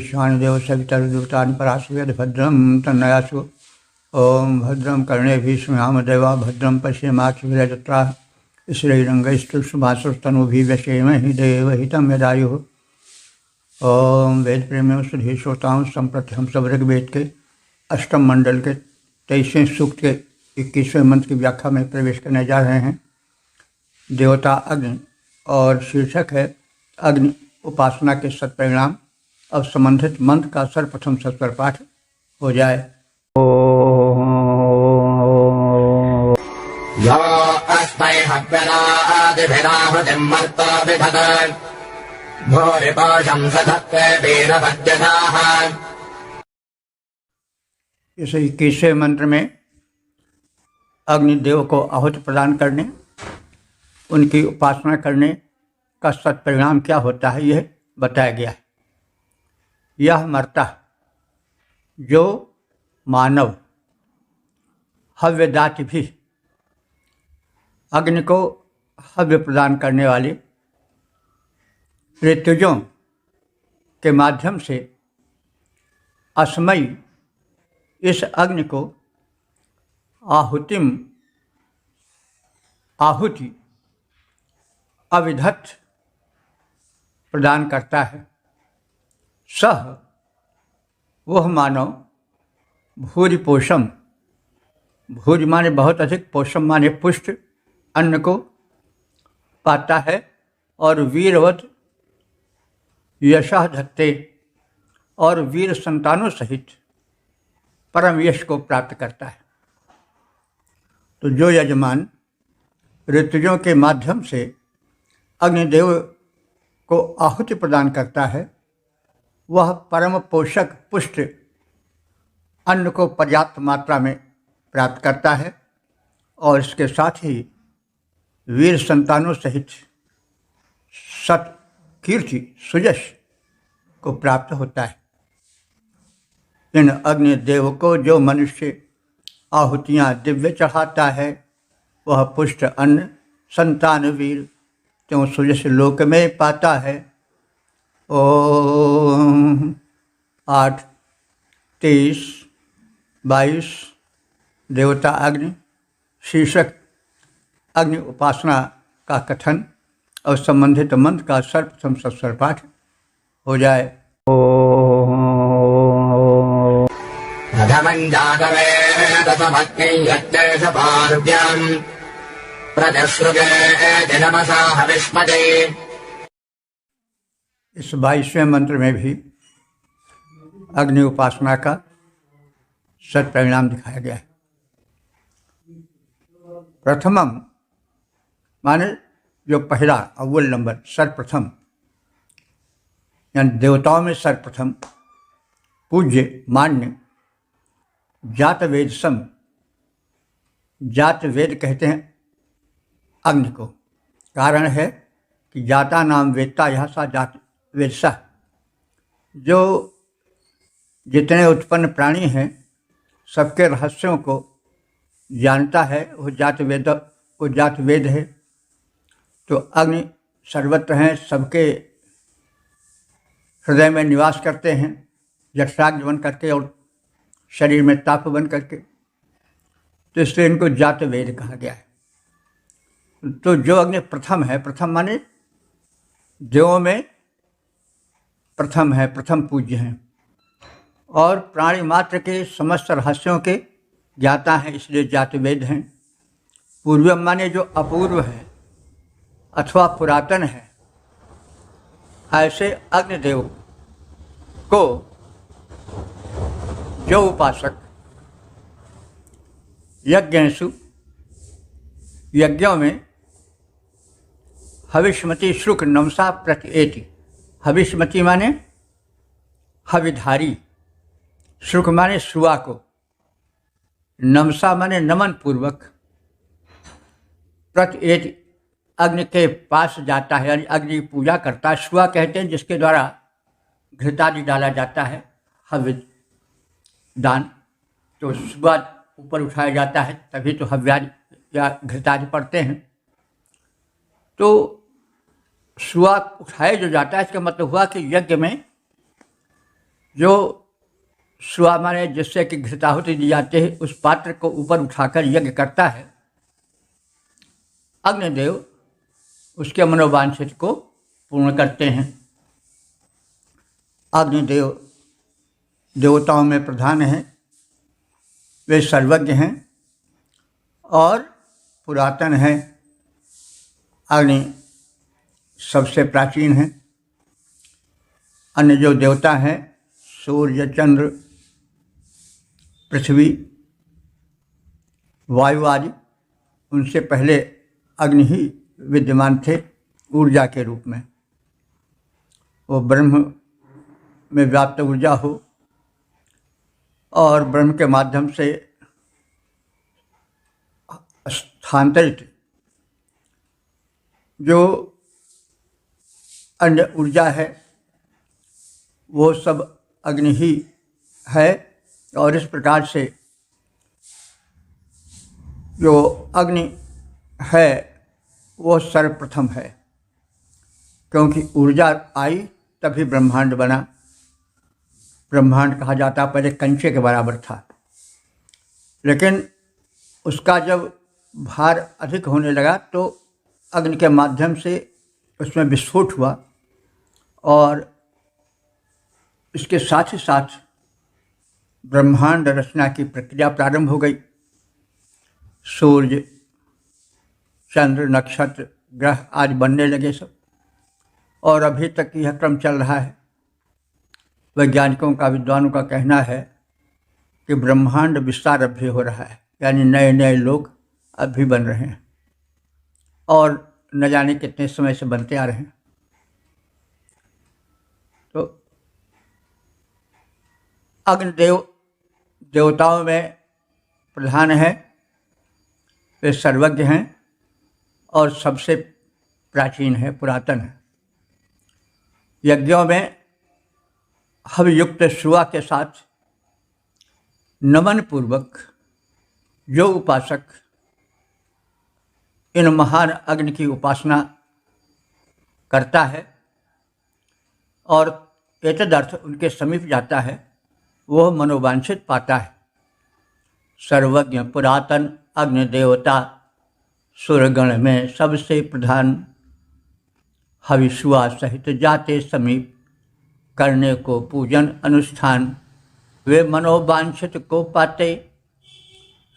विश्वानिदेव सवितरुदूतानि पराशुवेद भद्रं तन्नयासु। ओम भद्रं कर्णेभिः शृणुयाम देवा भद्रं पश्येमाक्षभिर्यजत्राः श्रीरङ्गैस्तुष्टुभासुस्तनूभिः व्यशेमहि देवहितं यदायुः। ओम वेद प्रेमियों सुधी श्रोताओं, संप्रति हम सब ऋग्वेद के अष्टम मंडल के 23वें सूक्त के 21वें मंत्र की व्याख्या में प्रवेश करने जा रहे हैं। देवता अग्नि और शीर्षक है अग्नि उपासना के सत्परिणाम। अब संबंधित मंत्र का सर्वप्रथम सत्वर पाठ हो जाए। यो अस्मै हव्यनादिभिराहृतिं मर्तविधत् भूरिपोषं सधत्ते वीरभद्यनाः। इस 21वें मंत्र में अग्निदेव को आहुति प्रदान करने, उनकी उपासना करने का सत्परिणाम क्या होता है यह बताया गया है। यह मर्ता जो मानव हव्यदाति भी अग्नि को हव्य प्रदान करने वाले ऋतुजों के माध्यम से अस्मयी इस अग्नि को आहुति अविधत प्रदान करता है। सह वह मानव भूरि पोषम, भूरि माने बहुत अधिक, पोषम माने पुष्ट अन्न को पाता है और वीरवत यशः धत्ते और वीर संतानों सहित परम यश को प्राप्त करता है। तो जो यजमान ऋतुजों के माध्यम से अग्निदेव को आहुति प्रदान करता है, वह परम पोषक पुष्ट अन्न को पर्याप्त मात्रा में प्राप्त करता है और इसके साथ ही वीर संतानों सहित सत कीर्ति सुयश को प्राप्त होता है। इन अग्निदेव को जो मनुष्य आहुतियाँ दिव्य चढ़ाता है, वह पुष्ट अन्न संतान वीर त्यों सुयश लोक में पाता है। ओम 8, 23, 22 देवता अग्नि शीर्षक अग्नि उपासना का कथन और संबंधित मंत्र का सर्वप्रथम सत्स्वर पाठ हो जाए। इस 22वें मंत्र में भी अग्नि उपासना का सत्परिणाम दिखाया गया है। प्रथमम माने जो पहला अव्वल नंबर, सर्वप्रथम यानी देवताओं में सर्वप्रथम पूज्य मान्य जात वेद सम, जात वेद कहते हैं अग्नि को। कारण है कि जाता नाम वेदता यह सा जात वेदसा, जो जितने उत्पन्न प्राणी हैं सबके रहस्यों को जानता है, वो जात वेद है। तो अग्नि सर्वत्र हैं, सबके हृदय में निवास करते हैं, जठराग्नि बन करके और शरीर में ताप बन करके, तो इसलिए इनको जात वेद कहा गया है। तो जो अग्नि प्रथम है, प्रथम माने देवों में प्रथम है, प्रथम पूज्य हैं और प्राणी मात्र के समस्त रहस्यों के ज्ञाता हैं, इसलिए जात वेद हैं। पूर्वम माने जो अपूर्व है अथवा पुरातन है। ऐसे अग्निदेव को जो उपासक यज्ञेषु यज्ञों में हविष्मति श्रुक नमसा प्रत्येति, हविष्मति माने हविधारी, श्रुक माने शुआ को, नमसा माने नमन पूर्वक, प्रत्येति अग्नि के पास जाता है, यानी अग्नि की पूजा करता है। शुआ कहते हैं जिसके द्वारा घृतादि डाला जाता है, हव्य दान। तो शुआ ऊपर उठाया जाता है, तभी तो हव्यादि या घृतादि पड़ते हैं। तो शुआ उठाया जो जाता है, इसका मतलब हुआ कि यज्ञ में जो सुआ माने जिससे कि घृताहुति दी जाती है, उस पात्र को ऊपर उठाकर यज्ञ करता है, अग्निदेव उसके मनोवांछित को पूर्ण करते हैं। अग्निदेव देवताओं में प्रधान हैं, वे सर्वज्ञ हैं और पुरातन हैं। अग्नि सबसे प्राचीन है। अन्य जो देवता हैं, सूर्य, चंद्र, पृथ्वी, वायु आदि, उनसे पहले अग्नि ही विद्यमान थे ऊर्जा के रूप में। वो ब्रह्म में व्याप्त ऊर्जा हो और ब्रह्म के माध्यम से स्थानांतरित जो अन्य ऊर्जा है वो सब अग्नि ही है। और इस प्रकार से जो अग्नि है वो सर्वप्रथम है, क्योंकि ऊर्जा आई तभी ब्रह्मांड बना। ब्रह्मांड कहा जाता पहले कंचे के बराबर था, लेकिन उसका जब भार अधिक होने लगा तो अग्नि के माध्यम से उसमें विस्फोट हुआ और इसके साथ ही साथ ब्रह्मांड रचना की प्रक्रिया प्रारंभ हो गई। सूर्य, चंद्र, नक्षत्र, ग्रह आदि बनने लगे सब, और अभी तक यह क्रम चल रहा है। वैज्ञानिकों का, विद्वानों का कहना है कि ब्रह्मांड विस्तार अब भी हो रहा है, यानी नए नए लोग अब भी बन रहे हैं और न जाने कितने समय से बनते आ रहे हैं। तो अग्निदेव देवताओं में प्रधान है, वे सर्वज्ञ हैं और सबसे प्राचीन है, पुरातन है। यज्ञों में हवयुक्त सुआ के साथ नमन पूर्वक जो उपासक इन महान अग्नि की उपासना करता है और एतदर्थ उनके समीप जाता है, वह मनोवांछित पाता है। सर्वज्ञ पुरातन अग्नि देवता सुरगण में सबसे प्रधान, हविषुआ सहित जाते समीप करने को पूजन अनुष्ठान, वे मनोवांछित को पाते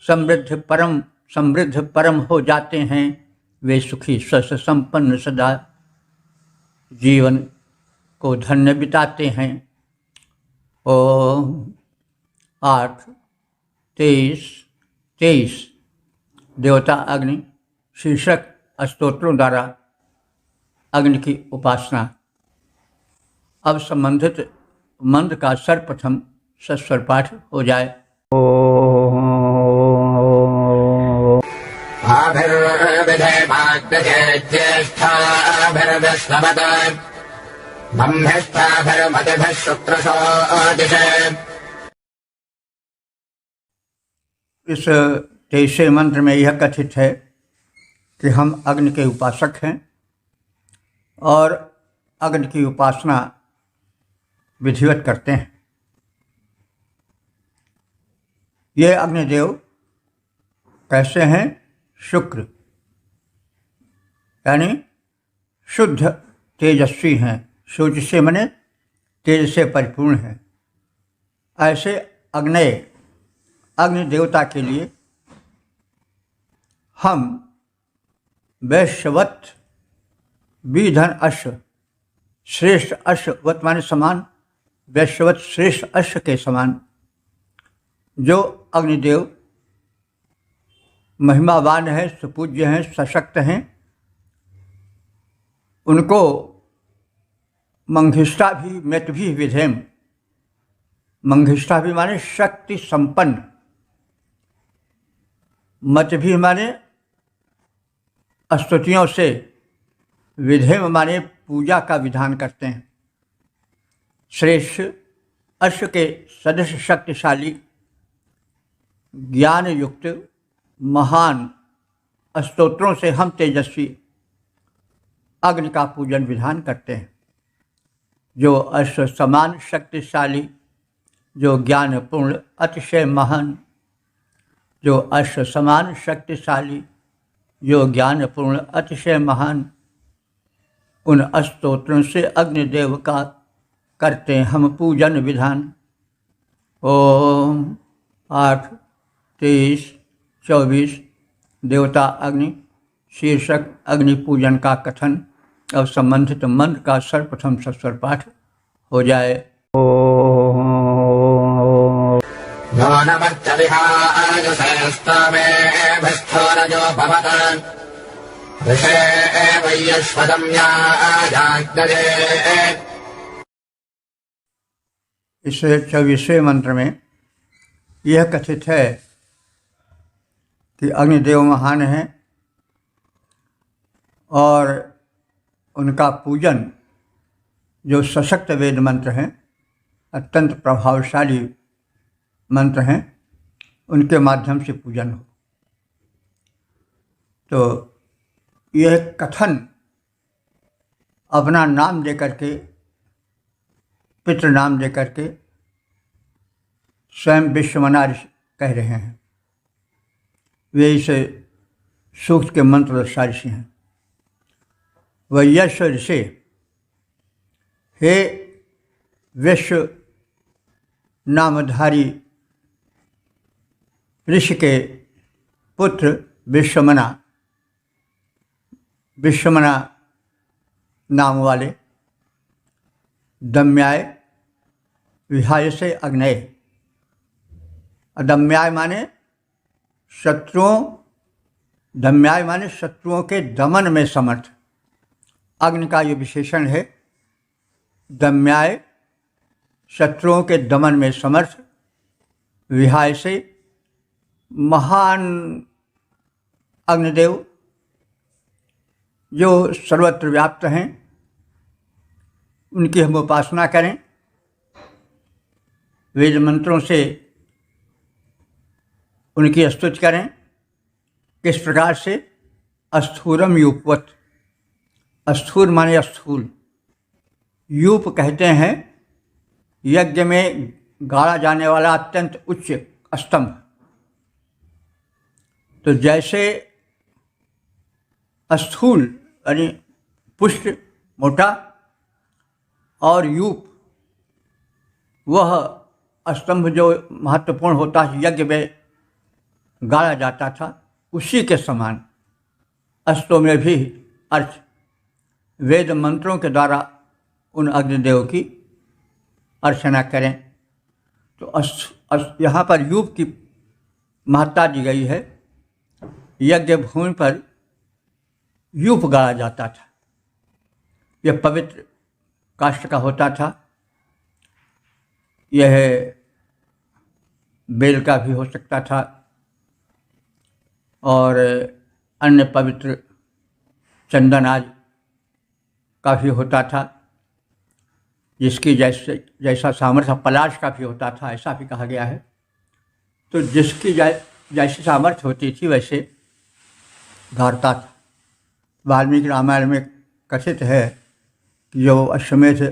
समृद्ध परम हो जाते हैं। वे सुखी स्वस्थ संपन्न सदा जीवन को धन्य बिताते हैं। ओम 8:23 देवता अग्नि शीर्षक स्तोत्रों द्वारा अग्नि की उपासना। अब संबंधित मंत्र का सर्वप्रथम सस्वर पाठ हो जाए। इस 23वें मंत्र में यह कथित है कि हम अग्नि के उपासक हैं और अग्नि की उपासना विधिवत करते हैं। ये अग्निदेव कैसे हैं? शुक्र, यानी शुद्ध तेजस्वी हैं। सूर्य से मने तेज से परिपूर्ण हैं। ऐसे अग्नि देवता के लिए हम वैश्यवत विधन अश्व, श्रेष्ठ अश्ववत माने समान, वैश्यवत श्रेष्ठ अश्व के समान जो अग्निदेव महिमावान है, सुपूज्य हैं, सशक्त हैं, उनको मंघिष्ठा भी मेत भी विधेम। मंघिष्ठा भी माने शक्ति संपन्न, मत भी माने स्तुतियों से, विधेम माने पूजा का विधान करते हैं। श्रेष्ठ अश्व के सदस्य शक्तिशाली ज्ञान युक्त महान स्तोत्रों से हम तेजस्वी अग्नि का पूजन विधान करते हैं। जो अश्व समान शक्तिशाली जो ज्ञानपूर्ण अतिशय महान, जो अश्व समान शक्तिशाली, जो ज्ञानपूर्ण अतिशय महान, उन स्तोत्रों से अग्निदेव का करते हम पूजन विधान। ओम 8, 23, 24 देवता अग्नि शीर्षक अग्नि पूजन का कथन। अब संबंधित मंत्र का सर्वप्रथम सस्वर पाठ हो जाए। यो नमर्चविहायशस्तमेभस्थोरजो भवतान् ऋषे वैयश्वदम्याजाग्दये। इस 24वें मंत्र में यह कथित है कि अग्निदेव महान हैं और उनका पूजन जो सशक्त वेद मंत्र हैं, अत्यंत प्रभावशाली मंत्र हैं, उनके माध्यम से पूजन हो। तो यह कथन अपना नाम देकर के, पितृ नाम देकर के स्वयं विश्वमना ऋषि कह रहे हैं। वे इस सूक्त के मंत्रदर्शी ऋषि हैं। वैयश्व ऋषि, हे विश्व नामधारी ऋषि के पुत्र विश्वमना, विश्वमना नाम वाले, दम्याय विहाय से अग्नय। अदम्याय माने शत्रुओं, दम्याय माने शत्रुओं के दमन में समर्थ। अग्नि का ये विशेषण है। दम्याय शत्रुओं के दमन में समर्थ, विहाय से महान अग्निदेव जो सर्वत्र व्याप्त हैं, उनकी हम उपासना करें। वेद मंत्रों से उनकी स्तुति करें। किस प्रकार से? स्थूरम यूपवत। स्थूर माने स्थूल, यूप कहते हैं यज्ञ में गाड़ा जाने वाला अत्यंत उच्च स्तंभ। तो जैसे स्थूल यानी पुष्ट मोटा और यूप वह स्तंभ जो महत्वपूर्ण होता है, यज्ञ में गाड़ा जाता था, उसी के समान अस्तों में भी अर्थ वेद मंत्रों के द्वारा उन अग्निदेव की अर्चना करें। तो यहाँ पर यूप की महत्ता दी गई है। यज्ञ भूमि पर यूप गाड़ा जाता था। यह पवित्र काष्ठ का होता था। यह बेल का भी हो सकता था और अन्य पवित्र चंदन आदि का भी होता था, जिसकी जैसा सामर्थ्य पलाश का भी होता था, ऐसा भी कहा गया है। तो जिसकी जैसी सामर्थ्य होती थी वैसे गाड़ता था। वाल्मीकि रामायण में कथित है कि जो अश्वमेध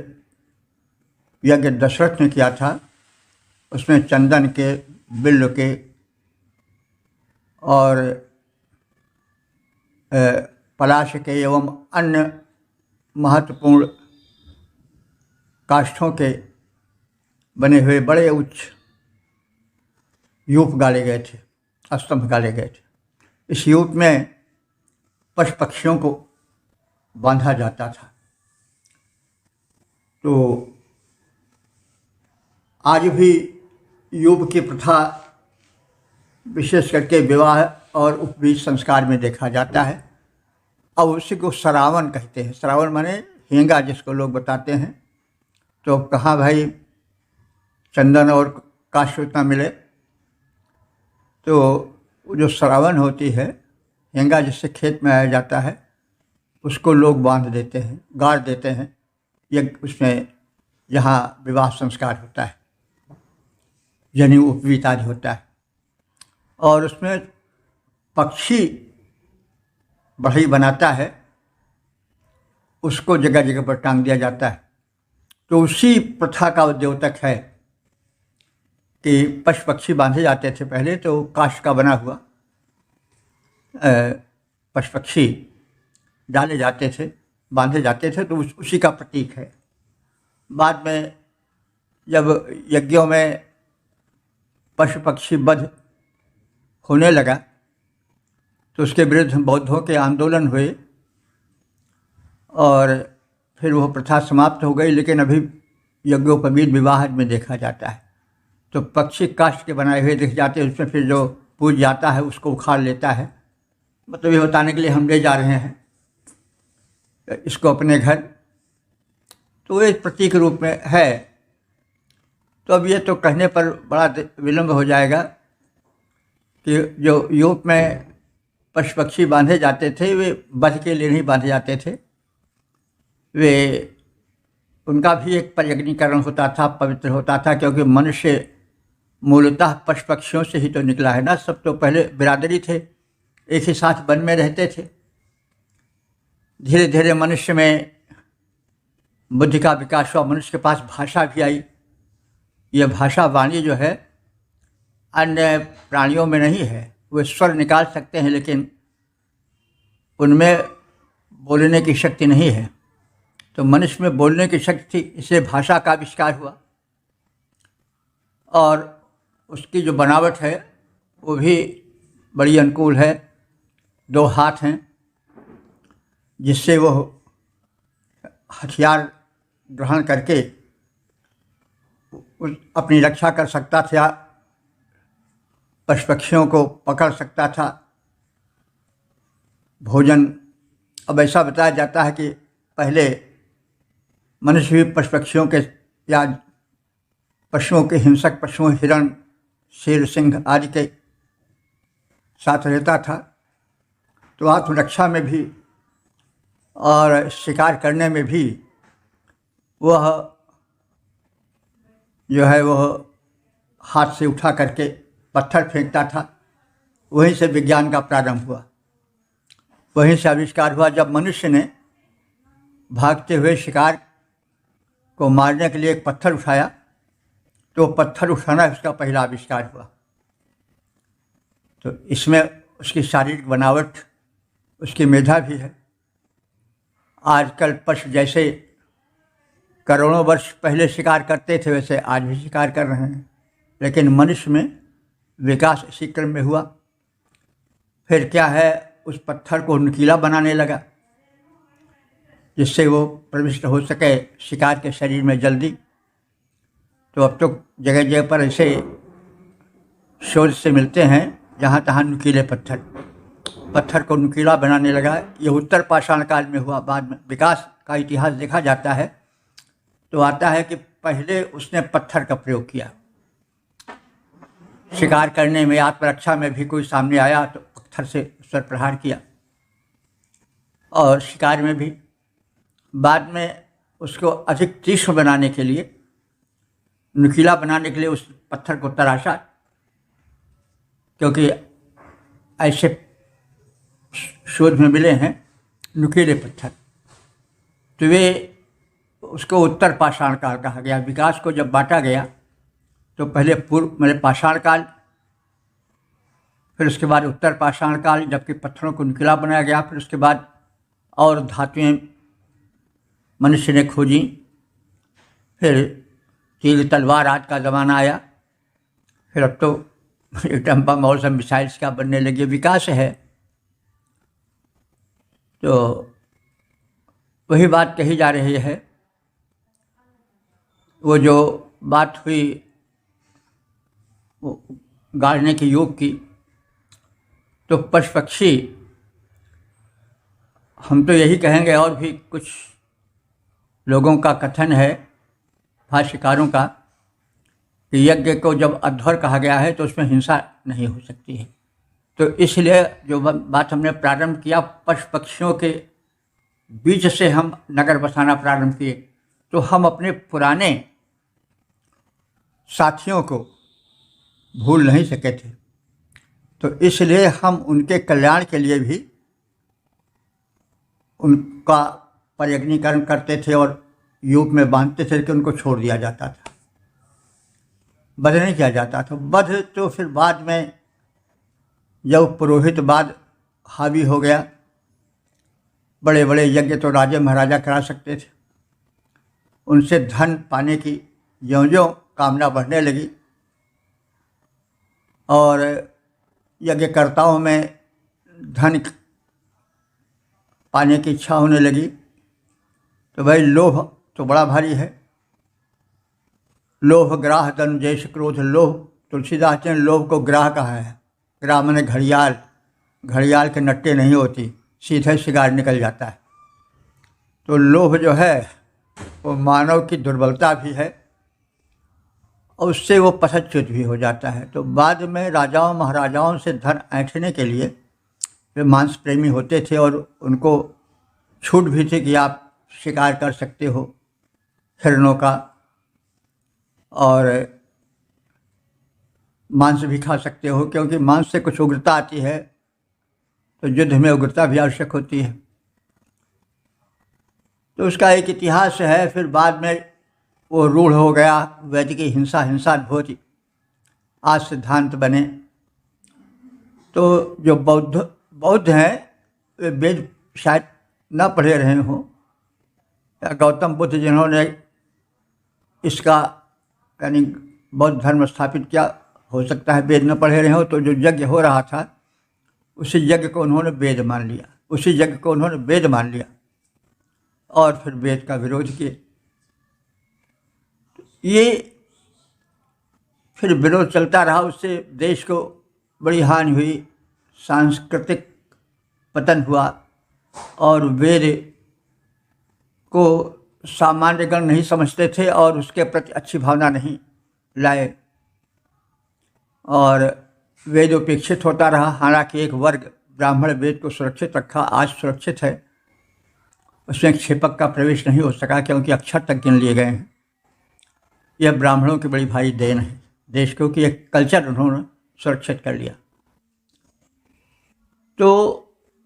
यज्ञ दशरथ ने किया था, उसमें चंदन के, बिल्व के और पलाश के एवं अन्य महत्वपूर्ण काष्ठों के बने हुए बड़े उच्च यूप गाड़े गए थे, स्तंभ गाड़े गए थे। इस यूप में पशु पक्षियों को बांधा जाता था। तो आज भी यूप की प्रथा विशेष करके विवाह और उपवीत संस्कार में देखा जाता है। अब उसी को श्रावण कहते हैं। श्रावण माने हेंगा, जिसको लोग बताते हैं। तो कहाँ भाई चंदन और काष्ठ उतना मिले, तो जो श्रावण होती है, हेंगा जिससे खेत में आया जाता है, उसको लोग बांध देते हैं, गाड़ देते हैं। ये उसमें जहाँ विवाह संस्कार होता है, जनेऊ उपवीत आदि होता है, और उसमें पक्षी बढ़ई बनाता है, उसको जगह जगह पर टांग दिया जाता है। तो उसी प्रथा का द्योतक है कि पशु पक्षी बांधे जाते थे पहले, तो काष्ठ का बना हुआ पशु पक्षी डाले जाते थे, बांधे जाते थे, तो उसी का प्रतीक है। बाद में जब यज्ञों में पशु पक्षी वध होने लगा तो उसके विरुद्ध बौद्धों के आंदोलन हुए और फिर वह प्रथा समाप्त हो गई। लेकिन अभी यज्ञोपवीत विवाह में देखा जाता है तो पक्षी काष्ठ के बनाए हुए दिख जाते हैं, उसमें फिर जो पूज जाता है उसको उखाड़ लेता है। मतलब ये बताने के लिए हम ले जा रहे हैं इसको अपने घर, तो एक प्रतीक रूप में है। तो अब ये तो कहने पर बड़ा विलंब हो जाएगा कि जो यूरोप में पशु पक्षी बांधे जाते थे वे वध के लिए नहीं बांधे जाते थे, वे उनका भी एक पर्यग्नीकरण होता था, पवित्र होता था, क्योंकि मनुष्य मूलतः पशु पक्षियों से ही तो निकला है ना। सब तो पहले बिरादरी थे, एक ही साथ वन में रहते थे। धीरे धीरे मनुष्य में बुद्धि का विकास हुआ, मनुष्य के पास भाषा भी आई। यह भाषा वाणी जो है अन्य प्राणियों में नहीं है, वे स्वर निकाल सकते हैं लेकिन उनमें बोलने की शक्ति नहीं है। तो मनुष्य में बोलने की शक्ति थी, इसलिए भाषा का आविष्कार हुआ और उसकी जो बनावट है वो भी बड़ी अनुकूल है। 2 हाथ हैं जिससे वो हथियार ग्रहण करके अपनी रक्षा कर सकता था, पशु पक्षियों को पकड़ सकता था। भोजन, अब ऐसा बताया जाता है कि पहले मनुष्य भी पशु पक्षियों के या पशुओं के, हिंसक पशुओं, हिरण, शेर, सिंह आदि के साथ रहता था। तो आत्मरक्षा में भी और शिकार करने में भी वह जो है वह हाथ से उठा करके पत्थर फेंकता था। वहीं से विज्ञान का प्रारंभ हुआ, वहीं से आविष्कार हुआ। जब मनुष्य ने भागते हुए शिकार को मारने के लिए एक पत्थर उठाया तो पत्थर उठाना उसका पहला आविष्कार हुआ। तो इसमें उसकी शारीरिक बनावट, उसकी मेधा भी है। आजकल पशु जैसे करोड़ों वर्ष पहले शिकार करते थे वैसे आज भी शिकार कर रहे हैं, लेकिन मनुष्य में विकास इसी क्रम में हुआ। फिर क्या है, उस पत्थर को नुकीला बनाने लगा जिससे वो प्रविष्ट हो सके शिकार के शरीर में जल्दी। तो अब तो जगह जगह पर ऐसे शोध से मिलते हैं जहाँ तहाँ नुकीले पत्थर को नुकीला बनाने लगा। ये उत्तर पाषाण काल में हुआ। बाद में विकास का इतिहास देखा जाता है तो आता है कि पहले उसने पत्थर का प्रयोग किया। शिकार करने में, आत्मरक्षा में भी कोई सामने आया तो पत्थर से उस पर प्रहार किया, और शिकार में भी। बाद में उसको अधिक तीक्ष्ण बनाने के लिए, नुकीला बनाने के लिए उस पत्थर को तराशा, क्योंकि ऐसे शोध में मिले हैं नुकीले पत्थर। तो वे उसको उत्तर पाषाण काल कहा गया। विकास को जब बांटा गया तो पहले पूर्व मतलब पाषाण काल, फिर उसके बाद उत्तर पाषाण काल, जबकि पत्थरों को नुकीला बनाया गया। फिर उसके बाद और धातुएं मनुष्य ने खोजी, फिर तीर तलवार आज का ज़माना आया। फिर अब तो एकदम बम और सब मिसाइल्स का बनने लगे, विकास है। तो वही बात कही जा रही है। वो जो बात हुई वो गाड़ने के योग की, तो पशु पक्षी, हम तो यही कहेंगे, और भी कुछ लोगों का कथन है, भाष्यकारों का, कि यज्ञ को जब अध्वर कहा गया है तो उसमें हिंसा नहीं हो सकती है। तो इसलिए जो बात हमने प्रारंभ किया, पशु पक्षियों के बीच से हम नगर बसाना प्रारंभ किए, तो हम अपने पुराने साथियों को भूल नहीं सके थे। तो इसलिए हम उनके कल्याण के लिए भी उनका पर्यग्नीकरण करते थे और यूप में बांधते थे कि उनको छोड़ दिया जाता था। वध नहीं किया जाता था। वध तो फिर बाद में जब पुरोहितवाद हावी हो गया, बड़े बड़े यज्ञ तो राजा महाराजा करा सकते थे, उनसे धन पाने की ज्यों ज्यों कामना बढ़ने लगी और यज्ञकर्ताओं में धन पाने की इच्छा होने लगी, तो भाई लोभ तो बड़ा भारी है। लोभ ग्राह धन जैसे क्रोध लोभ, तुलसीदास ने लोभ को ग्राह कहा है। ग्राह माने घड़ियाल, घड़ियाल के नट्टे नहीं होती, सीधे शिकार निकल जाता है। तो लोभ जो है वो मानव की दुर्बलता भी है और उससे वो पश्चाच्युत भी हो जाता है। तो बाद में राजाओं महाराजाओं से धन ऐंठने के लिए वे मांस प्रेमी होते थे और उनको छूट भी थी कि आप शिकार कर सकते हो हिरणों का और मांस भी खा सकते हो, क्योंकि मांस से कुछ उग्रता आती है, तो युद्ध में उग्रता भी आवश्यक होती है। तो उसका एक इतिहास है। फिर बाद में वो रूढ़ हो गया, वैदिक हिंसा हिंसा भोज आज सिद्धांत बने। तो जो बौद्ध हैं वे वेद शायद न पढ़े रहे हों, या गौतम बुद्ध जिन्होंने इसका यानी बौद्ध धर्म स्थापित किया, हो सकता है वेद न पढ़े रहे हो। तो जो यज्ञ हो रहा था उसी यज्ञ को उन्होंने वेद मान लिया, उसी यज्ञ को उन्होंने वेद मान लिया और फिर वेद का विरोध किए। ये फिर विरोध चलता रहा, उससे देश को बड़ी हानि हुई, सांस्कृतिक पतन हुआ और वेद को सामान्य गण नहीं समझते थे और उसके प्रति अच्छी भावना नहीं लाए और वेद उपेक्षित होता रहा। हालांकि एक वर्ग ब्राह्मण वेद को सुरक्षित रखा, आज सुरक्षित है, उसमें क्षेपक का प्रवेश नहीं हो सका क्योंकि अक्षर तक गिन लिए गए हैं। यह ब्राह्मणों की बड़ी भारी देन है देश को कि एक कल्चर उन्होंने सुरक्षित कर लिया। तो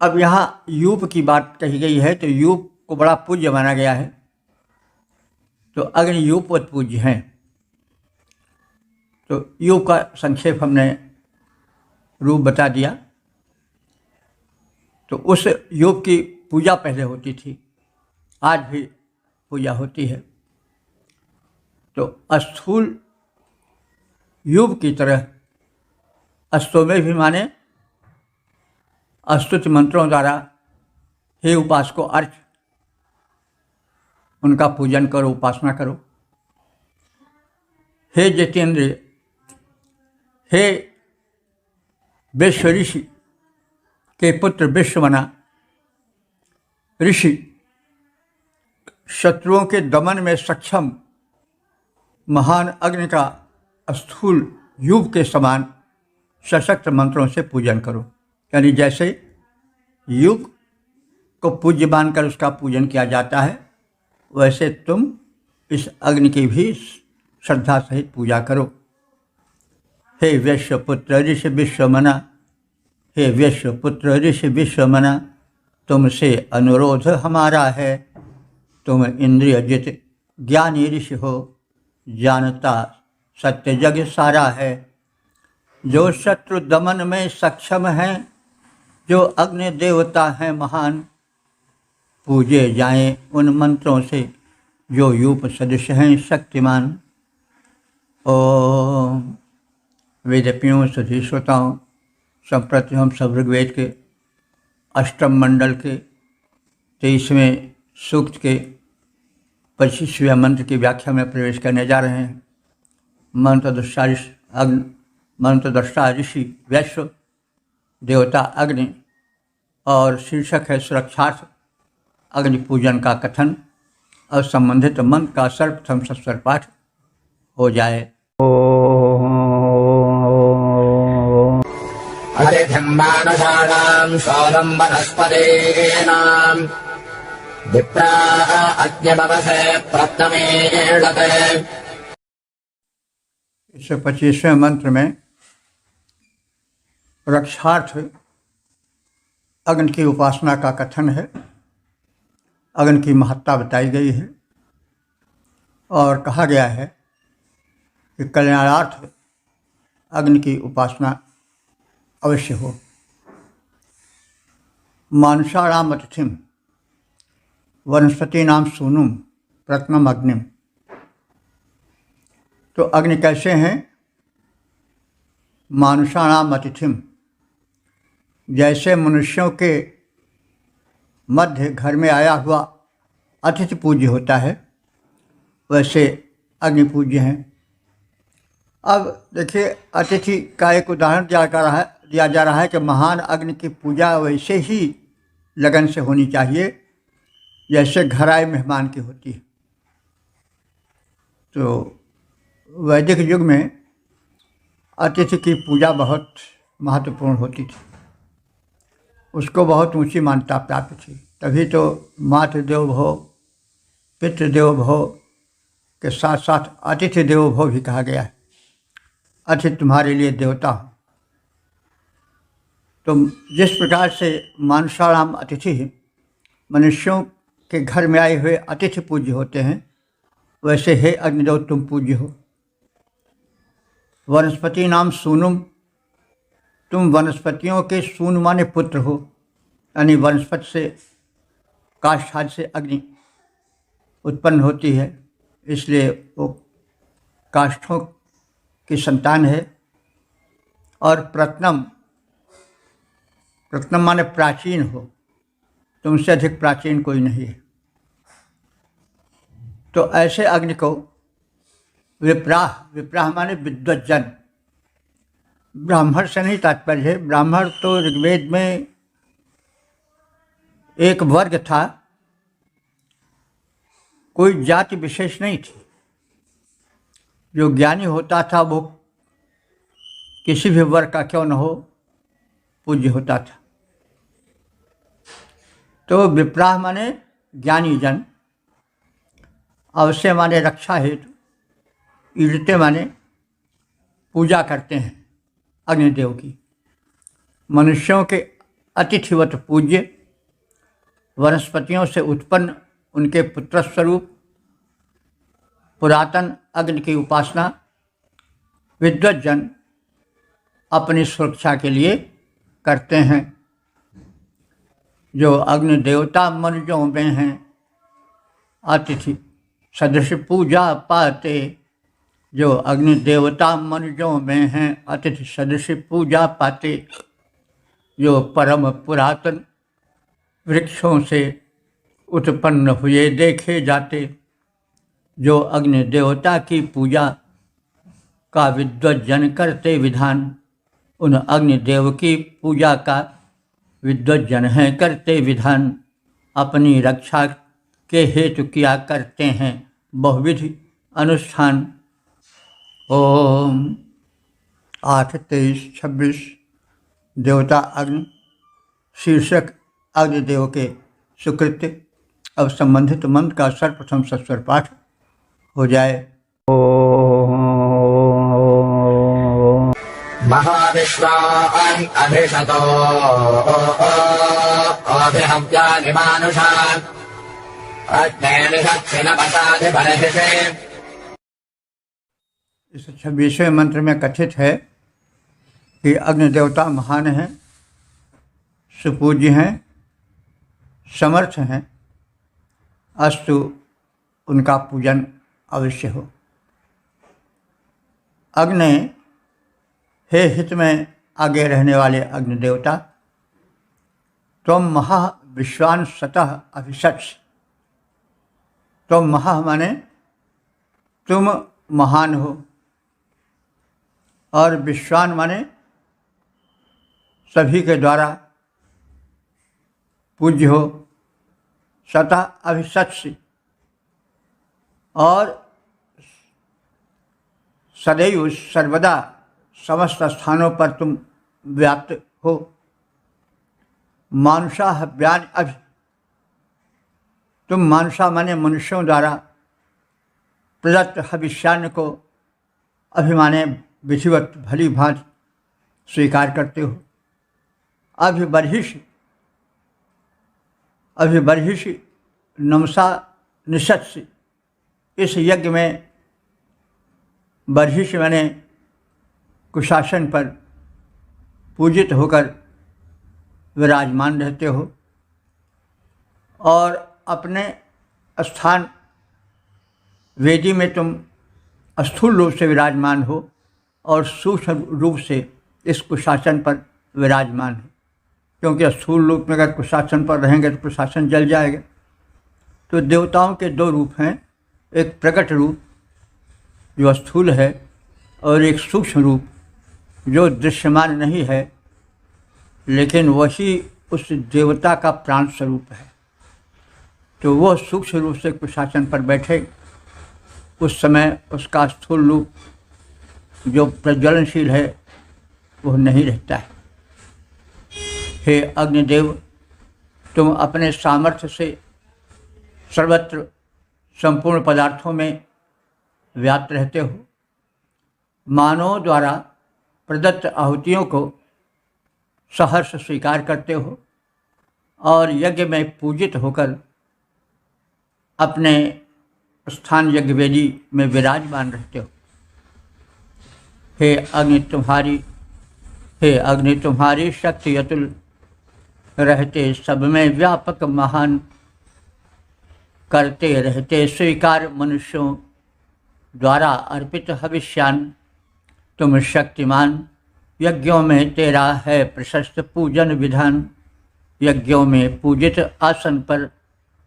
अब यहाँ यूप की बात कही गई है, तो यूप को बड़ा पूज्य माना गया है, तो अग्नि यूपवत पूज्य हैं। तो यूप का संक्षेप हमने रूप बता दिया। तो उस यूप की पूजा पहले होती थी, आज भी पूजा होती है। तो स्थूल यूप की तरह अस्तों में भी माने स्तुति मंत्रों द्वारा हे उपासको अर्च, उनका पूजन करो, उपासना करो। हे जितेंद्र, हे विश्व ऋषि के पुत्र विश्वमना ऋषि, शत्रुओं के दमन में सक्षम महान अग्नि का स्थूल यूप के समान सशक्त मंत्रों से पूजन करो। यानी जैसे यूप को पूज्य मानकर उसका पूजन किया जाता है, वैसे तुम इस अग्नि की भी श्रद्धा सहित पूजा करो। हे वैश्यपुत्र ऋषि विश्वमना, हे वैश्यपुत्र ऋषि विश्वमना, तुमसे अनुरोध हमारा है। तुम इंद्रिय जित ज्ञानी ऋषि हो, जानता सत्य जग सारा है। जो शत्रु दमन में सक्षम है, जो अग्नि देवता हैं महान, पूजे जाएं उन मंत्रों से जो यूप सदृश हैं शक्तिमान। ओम वेदप्रियों सभी श्रोताओं, संप्रति हम सब ऋग्वेद के अष्टम मंडल के 23वें सूक्त के 25वें मंत्र की व्याख्या में प्रवेश करने जा रहे हैं। मंत्रद्रष्टा ऋषि वैश्व, देवता अग्नि और शीर्षक है सुरक्षार्थ अग्नि पूजन का कथन और संबंधित मंत्र का सर्वप्रथम सस्वर पाठ हो जाए। अतिथिम्बानुषाणाम् शोलम् वनस्पतीनाम् विप्रा अज्ञमवसे प्रथमेणते। 125वें मंत्र में रक्षार्थ अग्नि की उपासना का कथन है। अग्नि की महत्ता बताई गई है और कहा गया है कि कल्याणार्थ अग्नि की उपासना अवश्य हो। मानुषाणाम अतिथिम वनस्पतीनाम सूनुम प्रत्नम अग्निम। तो अग्नि कैसे हैं? मानुषाणाम अतिथिम, जैसे मनुष्यों के मध्य घर में आया हुआ अतिथि पूज्य होता है, वैसे अग्नि पूज्य हैं। अब देखिए, अतिथि का एक उदाहरण दिया जा रहा है कि महान अग्नि की पूजा वैसे ही लगन से होनी चाहिए जैसे घर आए मेहमान की होती है। तो वैदिक युग में अतिथि की पूजा बहुत महत्वपूर्ण होती थी, उसको बहुत ऊंची मान्यता प्राप्त थी। तभी तो मातृदेवो भव, पितृदेवो भव के साथ साथ अतिथि देवो भव भी कहा गया है। अतिथि तुम्हारे लिए देवता हो। तो जिस प्रकार से मानुषाणाम अतिथि, मनुष्यों के घर में आए हुए अतिथि पूज्य होते हैं, वैसे हे अग्निदेव तुम पूज्य हो। वनस्पति नाम सूनुम, तुम वनस्पतियों के सून माने पुत्र हो, यानी वनस्पति से काष्ठादि से अग्नि उत्पन्न होती है, इसलिए वो काष्ठों की संतान है। और प्रत्नम, प्रत्नम माने प्राचीन हो, तुमसे अधिक प्राचीन कोई नहीं है। तो ऐसे अग्नि को विप्राह, विप्राह माने विद्वज्जन, ब्राह्मण से नहीं तात्पर्य है। ब्राह्मण तो ऋग्वेद में एक वर्ग था, कोई जाति विशेष नहीं थी। जो ज्ञानी होता था वो किसी भी वर्ग का क्यों न हो पूज्य होता था। तो विप्राह माने ज्ञानी जन, अवश्य माने रक्षा हेतु, ईडते माने पूजा करते हैं अग्निदेव की। मनुष्यों के अतिथिवत पूज्य, वनस्पतियों से उत्पन्न उनके पुत्र स्वरूप पुरातन अग्नि की उपासना विद्वज्जन अपनी सुरक्षा के लिए करते हैं। जो अग्नि देवता मनुजों में हैं, अतिथि सदृश पूजा पाते। जो अग्नि देवता मनुजों में हैं, अतिथि सदृश पूजा पाते। जो परम पुरातन वृक्षों से उत्पन्न हुए देखे जाते। जो अग्नि देवता की पूजा का विद्वज्जन करते विधान, उन अग्निदेव की पूजा का विद्वज्जन है करते विधान। अपनी रक्षा के हेतु किया करते हैं बहुविधि अनुष्ठान। ओम 8, 23, 26 देवता अग्नि शीर्षक अग्निदेव के सुकृत्य। अब संबंधित मंत्र का सर्वप्रथम सस्वर पाठ हो जाए। महाविश्वान् अभिषतो अभिहव्यानि मानुषान् अग्नेनि दक्षिणपथाधिपरिषे। इस 26वें मंत्र में कथित है कि अग्नि देवता महान हैं, सुपूज्य हैं, समर्थ हैं, अस्तु उनका पूजन अवश्य हो। अग्नि, हे हित में आगे रहने वाले अग्नि देवता, तुम महा विश्वान सतः अभिषक्ष। तुम महा माने तुम महान हो, और विश्वान माने सभी के द्वारा पूज्य हो, सतः अभिषक्ष और सदैव सर्वदा समस्त स्थानों पर तुम व्याप्त हो। मानुषा हव्यान अभि, तुम मानुषा माने मनुष्यों द्वारा प्रदत्त हविष्यान्न को अभिमाने विधिवत भली भांति स्वीकार करते हो। अभिबर्हिष नमसा निषत्सि, इस यज्ञ में बरहिश माने कुशासन पर पूजित होकर विराजमान रहते हो और अपने स्थान वेदी में तुम स्थूल रूप से विराजमान हो और सूक्ष्म रूप से इस कुशासन पर विराजमान हो, क्योंकि स्थूल रूप में अगर कुशासन पर रहेंगे तो कुशासन जल जाएगा। तो देवताओं के दो रूप हैं, एक प्रकट रूप जो स्थूल है और एक सूक्ष्म रूप जो दृश्यमान नहीं है, लेकिन वही उस देवता का प्राण स्वरूप है। तो वह सूक्ष्म रूप से कुशासन पर बैठे, उस समय उसका स्थूल रूप जो प्रज्वलनशील है वह नहीं रहता है। हे अग्निदेव, तुम अपने सामर्थ्य से सर्वत्र संपूर्ण पदार्थों में व्याप्त रहते हो। मानवों द्वारा प्रदत्त आहुतियों को सहर्ष स्वीकार करते हो और यज्ञ में पूजित होकर अपने स्थान यज्ञवेदी में विराजमान रहते हो। हे अग्नि तुम्हारी शक्ति अतुल रहते, सब में व्यापक महान करते रहते। स्वीकार मनुष्यों द्वारा अर्पित हविष्यान, तुम शक्तिमान। यज्ञों में तेरा है प्रशस्त पूजन विधान। यज्ञों में पूजित आसन पर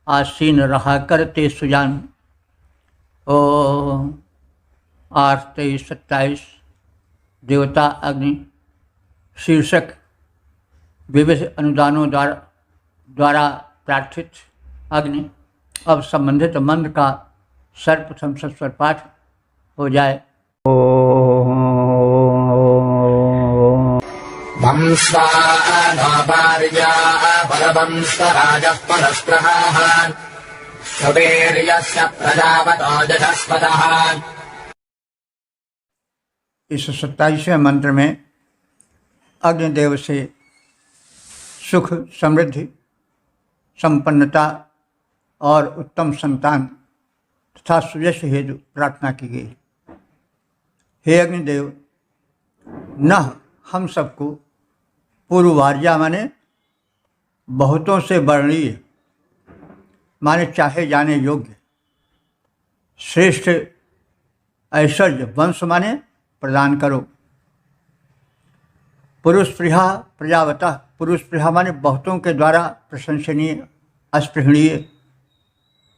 आसीन रहा करते सुजान। ओ 8, 23, 27 देवता अग्नि शीर्षक विविध अनुदानों द्वारा प्रार्थित अग्नि। अब संबंधित मंत्र का सर्वप्रथम सस्वर पाठ हो जाए। वं स्वाहा परवं स्वराजः परस्प्रहाः सुवीर्यस्य प्रजापतो यशस्पतः। इस 27वें मंत्र में अग्निदेव से सुख, समृद्धि, संपन्नता और उत्तम संतान तथा सुयश हेतु प्रार्थना की गई। हे अग्निदेव, न हम सबको पूर्वार्या माने बहुतों से वर्णीय माने चाहे जाने योग्य श्रेष्ठ ऐश्वर्य वंश माने प्रदान करो। पुरुषप्रिया प्रजावतः, पुरुषप्रिया माने बहुतों के द्वारा प्रशंसनीय अस्पृहणीय,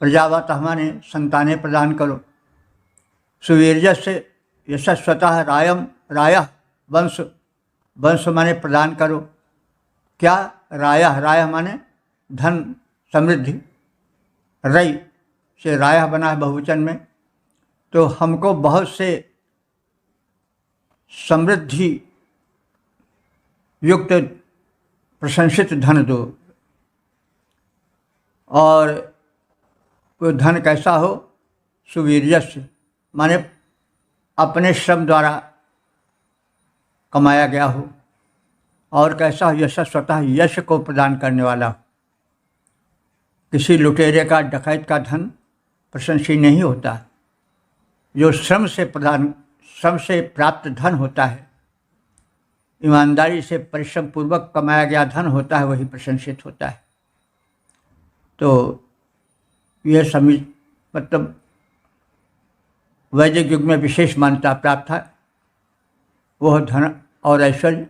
प्रजावतः माने संतानें प्रदान करो। सुवीर्यस्य यशस्वतः रायः वंश, वंश माने प्रदान करो। क्या रायः माने धन समृद्धि, रई से रायः बना है बहुवचन में। तो हमको बहुत से समृद्धि युक्त प्रशंसित धन दो, और वो धन कैसा हो? सुवीर्यस्य माने अपने श्रम द्वारा कमाया गया हो, और कैसा यशस्वतः यश को प्रदान करने वाला हो। किसी लुटेरे का, डकैत का धन प्रशंसनीय नहीं होता। जो श्रम से प्राप्त धन होता है, ईमानदारी से परिश्रम पूर्वक कमाया गया धन होता है, वही प्रशंसित होता है। तो यह मतलब वैदिक युग में विशेष मान्यता प्राप्त था। वह धन और ऐश्वर्य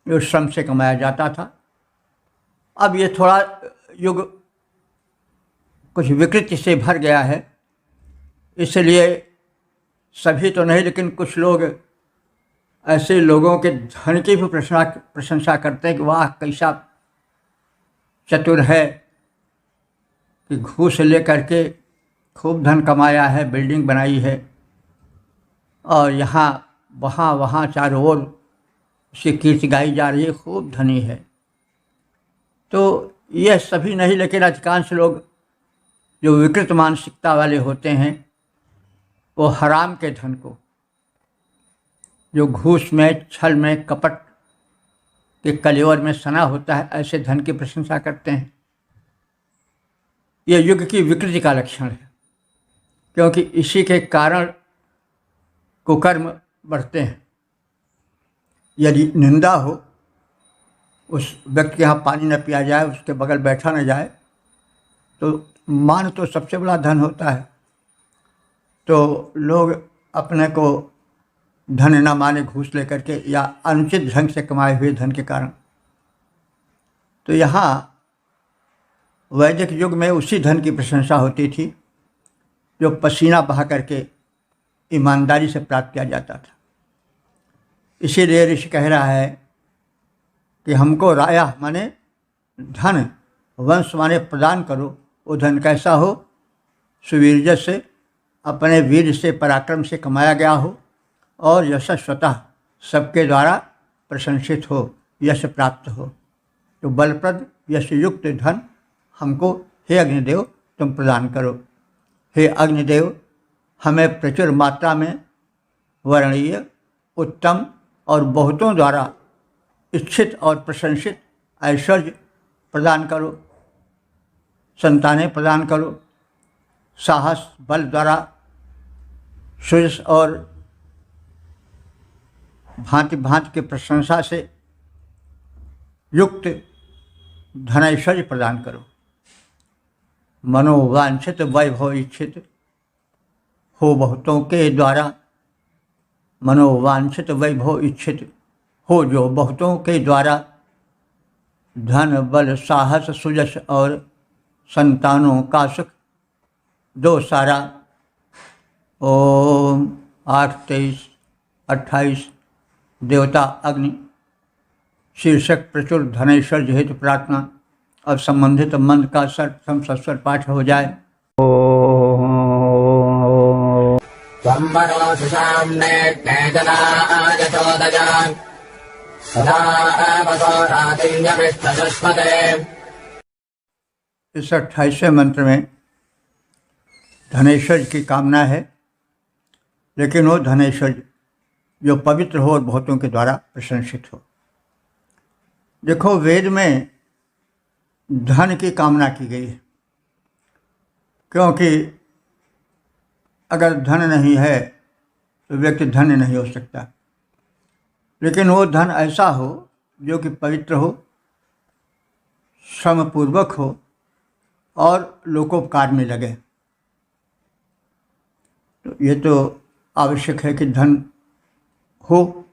जो श्रम से कमाया जाता था। अब ये थोड़ा युग कुछ विकृति से भर गया है, इसलिए सभी तो नहीं, लेकिन कुछ लोग ऐसे लोगों के धन की भी प्रशंसा करते हैं कि वाह कैसा चतुर है कि घूस लेकर के खूब धन कमाया है, बिल्डिंग बनाई है, और यहाँ वहाँ चारों ओर उसकी कीर्ति गाई जा रही है, खूब धनी है। तो यह सभी नहीं, लेकिन अधिकांश लोग जो विकृत मानसिकता वाले होते हैं, वो हराम के धन को, जो घूस में, छल में, कपट के कलेवर में सना होता है, ऐसे धन की प्रशंसा करते हैं। यह युग की विकृति का लक्षण है, क्योंकि इसी के कारण कुकर्म बढ़ते हैं। यदि निंदा हो, उस व्यक्ति के यहाँ पानी न पिया जाए, उसके बगल बैठा न जाए, तो मान तो सबसे बड़ा धन होता है। तो लोग अपने को धन न माने घूस लेकर के या अनुचित ढंग से कमाए हुए धन के कारण। तो यहाँ वैदिक युग में उसी धन की प्रशंसा होती थी जो पसीना बहा करके ईमानदारी से प्राप्त किया जाता था। इसीलिए ऋषि कह रहा है कि हमको राया माने धन, वंश माने प्रदान करो। वो धन कैसा हो? सुवीर्य से, अपने वीर से, पराक्रम से कमाया गया हो और यशस्वतः सबके द्वारा प्रशंसित हो, यश प्राप्त हो। तो बलप्रद यश युक्त धन हमको हे अग्निदेव तुम प्रदान करो। हे अग्निदेव, हमें प्रचुर मात्रा में वर्णीय, उत्तम और बहुतों द्वारा इच्छित और प्रशंसित ऐश्वर्य प्रदान करो, संतानें प्रदान करो, साहस बल द्वारा सुयश और भांति भांति की प्रशंसा से युक्त धनैश्वर्य प्रदान करो। मनोवांछित वैभव इच्छित हो बहुतों के द्वारा, मनोवांछित वैभव इच्छित हो जो बहुतों के द्वारा, धन बल साहस सुजस और संतानों का सुख दो सारा। ओम 8, 23, 28 देवता अग्नि शीर्षक प्रचुर धनेश्वर्य हेतु प्रार्थना। अब संबंधित मंत्र का सस्वर पाठ हो जाए। त्वम्बरो सुषाम्ने जनायचोदयान् सदा वसो रातिञ्जमिष्टसस्पते। इस 28वें मंत्र में धनेश्वर्य की कामना है, लेकिन वो धनेश्वर्य जो पवित्र हो और बहुतों के द्वारा प्रशंसित हो। देखो, वेद में धन की कामना की गई है, क्योंकि अगर धन नहीं है तो व्यक्ति धन्य नहीं हो सकता। लेकिन वो धन ऐसा हो जो कि पवित्र हो, श्रमपूर्वक हो और लोकोपकार में लगे। तो ये तो आवश्यक है कि धन हो।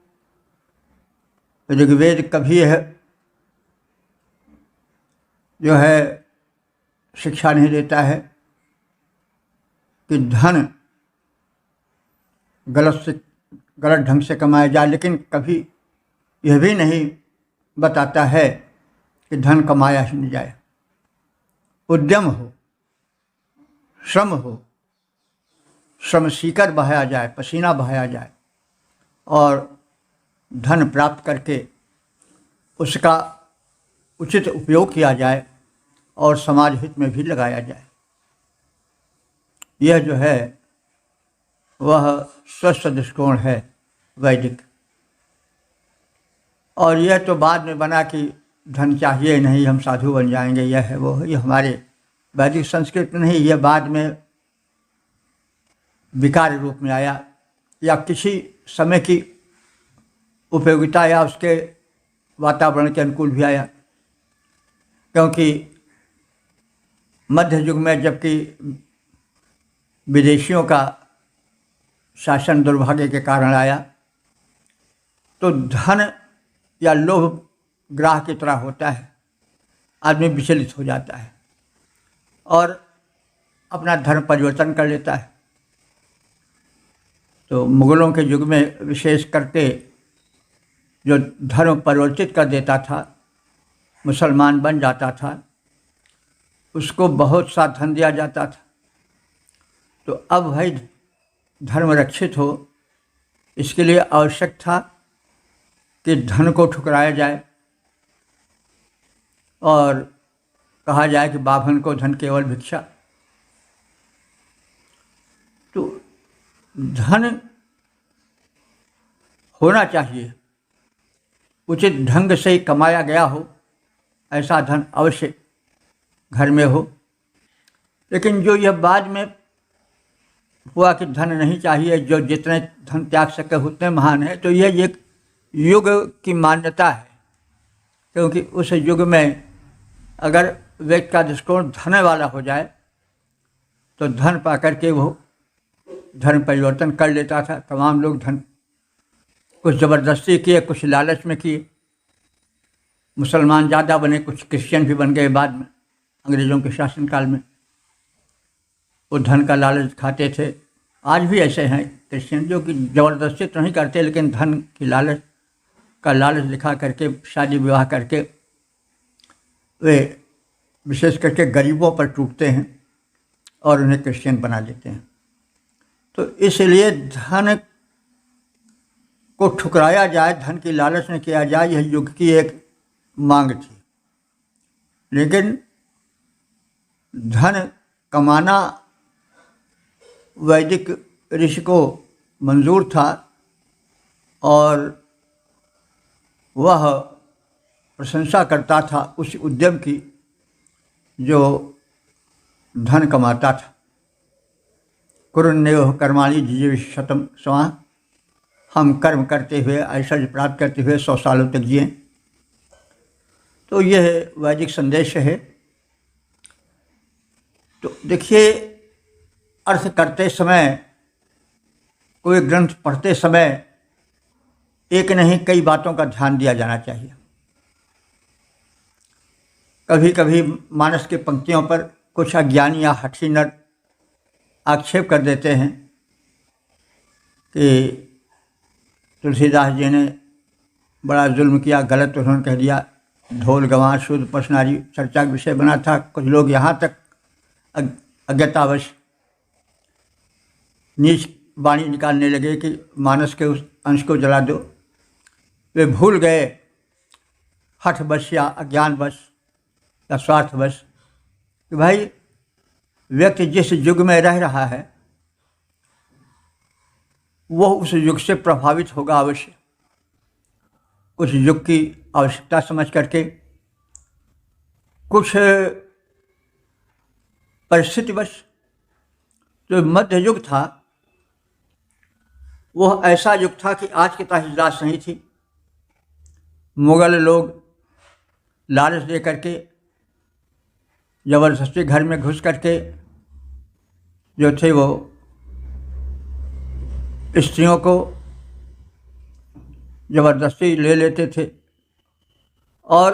ऋग्वेद कभी है जो है शिक्षा नहीं देता है कि धन गलत ढंग से कमाया जाए, लेकिन कभी यह भी नहीं बताता है कि धन कमाया ही नहीं जाए। उद्यम हो, श्रम हो, श्रम सीकर बहाया जाए, पसीना बहाया जाए और धन प्राप्त करके उसका उचित उपयोग किया जाए और समाज हित में भी लगाया जाए। यह जो है वह स्वस्थ दृष्टिकोण है वैदिक। और यह तो बाद में बना कि धन चाहिए नहीं, हम साधु बन जाएंगे, यह है वो है। यह हमारे वैदिक संस्कृत में नहीं, यह बाद में विकार रूप में आया या किसी समय की उपयोगिता या उसके वातावरण के अनुकूल भी आया। क्योंकि मध्य युग में जबकि विदेशियों का शासन दुर्भाग्य के कारण आया, तो धन या लोभ ग्राह की तरह होता है, आदमी विचलित हो जाता है और अपना धर्म परिवर्तन कर लेता है। तो मुगलों के युग में विशेष करके जो धर्म परिवर्तित कर देता था, मुसलमान बन जाता था, उसको बहुत सा धन दिया जाता था। तो अब भाई धर्म रक्षित हो, इसके लिए आवश्यक था कि धन को ठुकराया जाए और कहा जाए कि बाभन को धन केवल भिक्षा। तो धन होना चाहिए, उचित ढंग से कमाया गया हो, ऐसा धन अवश्य घर में हो। लेकिन जो यह बाद में हुआ कि धन नहीं चाहिए, जो जितने धन त्याग सके उतने महान है। तो यह एक युग की मान्यता है, क्योंकि उस युग में अगर व्यक्ति का दृष्टिकोण धन वाला हो जाए तो धन पा करके वो धर्म परिवर्तन कर लेता था। तमाम लोग धन कुछ ज़बरदस्ती किए, कुछ लालच में किए। मुसलमान ज़्यादा बने, कुछ क्रिश्चियन भी बन गए बाद में, अंग्रेज़ों के शासनकाल में। वो धन का लालच खाते थे। आज भी ऐसे हैं क्रिश्चियन जो कि ज़बरदस्ती तो नहीं करते, लेकिन धन की लालच का लालच दिखा करके शादी विवाह करके वे विशेष करके गरीबों पर टूटते हैं और उन्हें क्रिश्चियन बना देते हैं। तो इसलिए धन को ठुकराया जाए, धन की लालच में किया जाए, यह युग की एक मांग थी। लेकिन धन कमाना वैदिक ऋषि को मंजूर था और वह प्रशंसा करता था उस उद्यम की जो धन कमाता था। कुरुन्नेव कर्माणि जिजीविषतं समाः, हम कर्म करते हुए ऐश्वर्य प्राप्त करते हुए 100 सालों तक जिए। तो यह वैदिक संदेश है। तो देखिए, अर्थ करते समय, कोई ग्रंथ पढ़ते समय एक नहीं कई बातों का ध्यान दिया जाना चाहिए। कभी कभी मानस की पंक्तियों पर कुछ अज्ञानी या हठी नर आक्षेप कर देते हैं कि तुलसीदास जी ने बड़ा जुल्म किया, गलत उन्होंने कह दिया, ढोल गवां शुद्ध पशनारी चर्चा का विषय बना था। कुछ लोग यहाँ तक अज्ञतावश नीच वाणी निकालने लगे कि मानस के उस अंश को जला दो। वे भूल गए हठवश या अज्ञानवश या स्वार्थवश कि भाई व्यक्ति जिस युग में रह रहा है वह उस युग से प्रभावित होगा अवश्य। उस युग की आवश्यकता समझ करके कुछ परिस्थितिवश जो मध्य युग था वह ऐसा युग था कि आज की तरह इजलास नहीं थी। मुगल लोग लालच दे करके ज़बरदस्ती घर में घुस करके जो थे वो स्त्रियों को ज़बरदस्ती ले लेते थे। और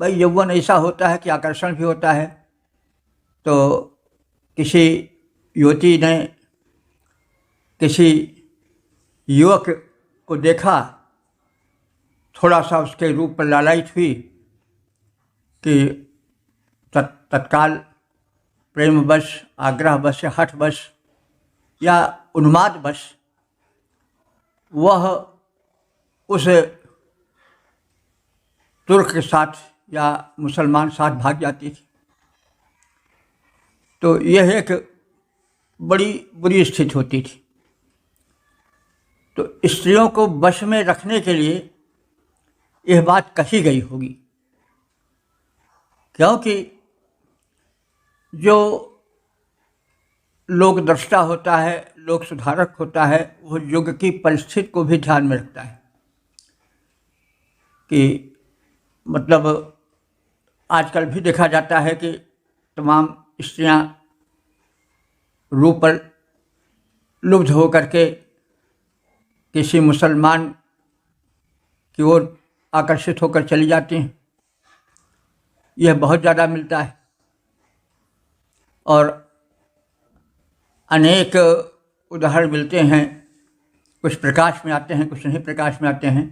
भाई यौवन ऐसा होता है कि आकर्षण भी होता है। तो किसी युवती ने किसी युवक को देखा, थोड़ा सा उसके रूप पर लालायित हुई कि तत्काल प्रेमवश, आग्रहवश, हठवश या उन्मादवश वह उस तुर्क के साथ या मुसलमान साथ भाग जाती थी। तो यह एक बड़ी बुरी स्थिति होती थी। तो स्त्रियों को वश में रखने के लिए यह बात कही गई होगी, क्योंकि जो लोक दृष्टा होता है, लोक सुधारक होता है, वो युग की परिस्थिति को भी ध्यान में रखता है कि मतलब आजकल भी देखा जाता है कि तमाम स्त्रियां रूप पर लुब्ध हो करके किसी मुसलमान की ओर आकर्षित होकर चली जाती हैं। यह बहुत ज़्यादा मिलता है और अनेक उदाहरण मिलते हैं। कुछ प्रकाश में आते हैं, कुछ नहीं प्रकाश में आते हैं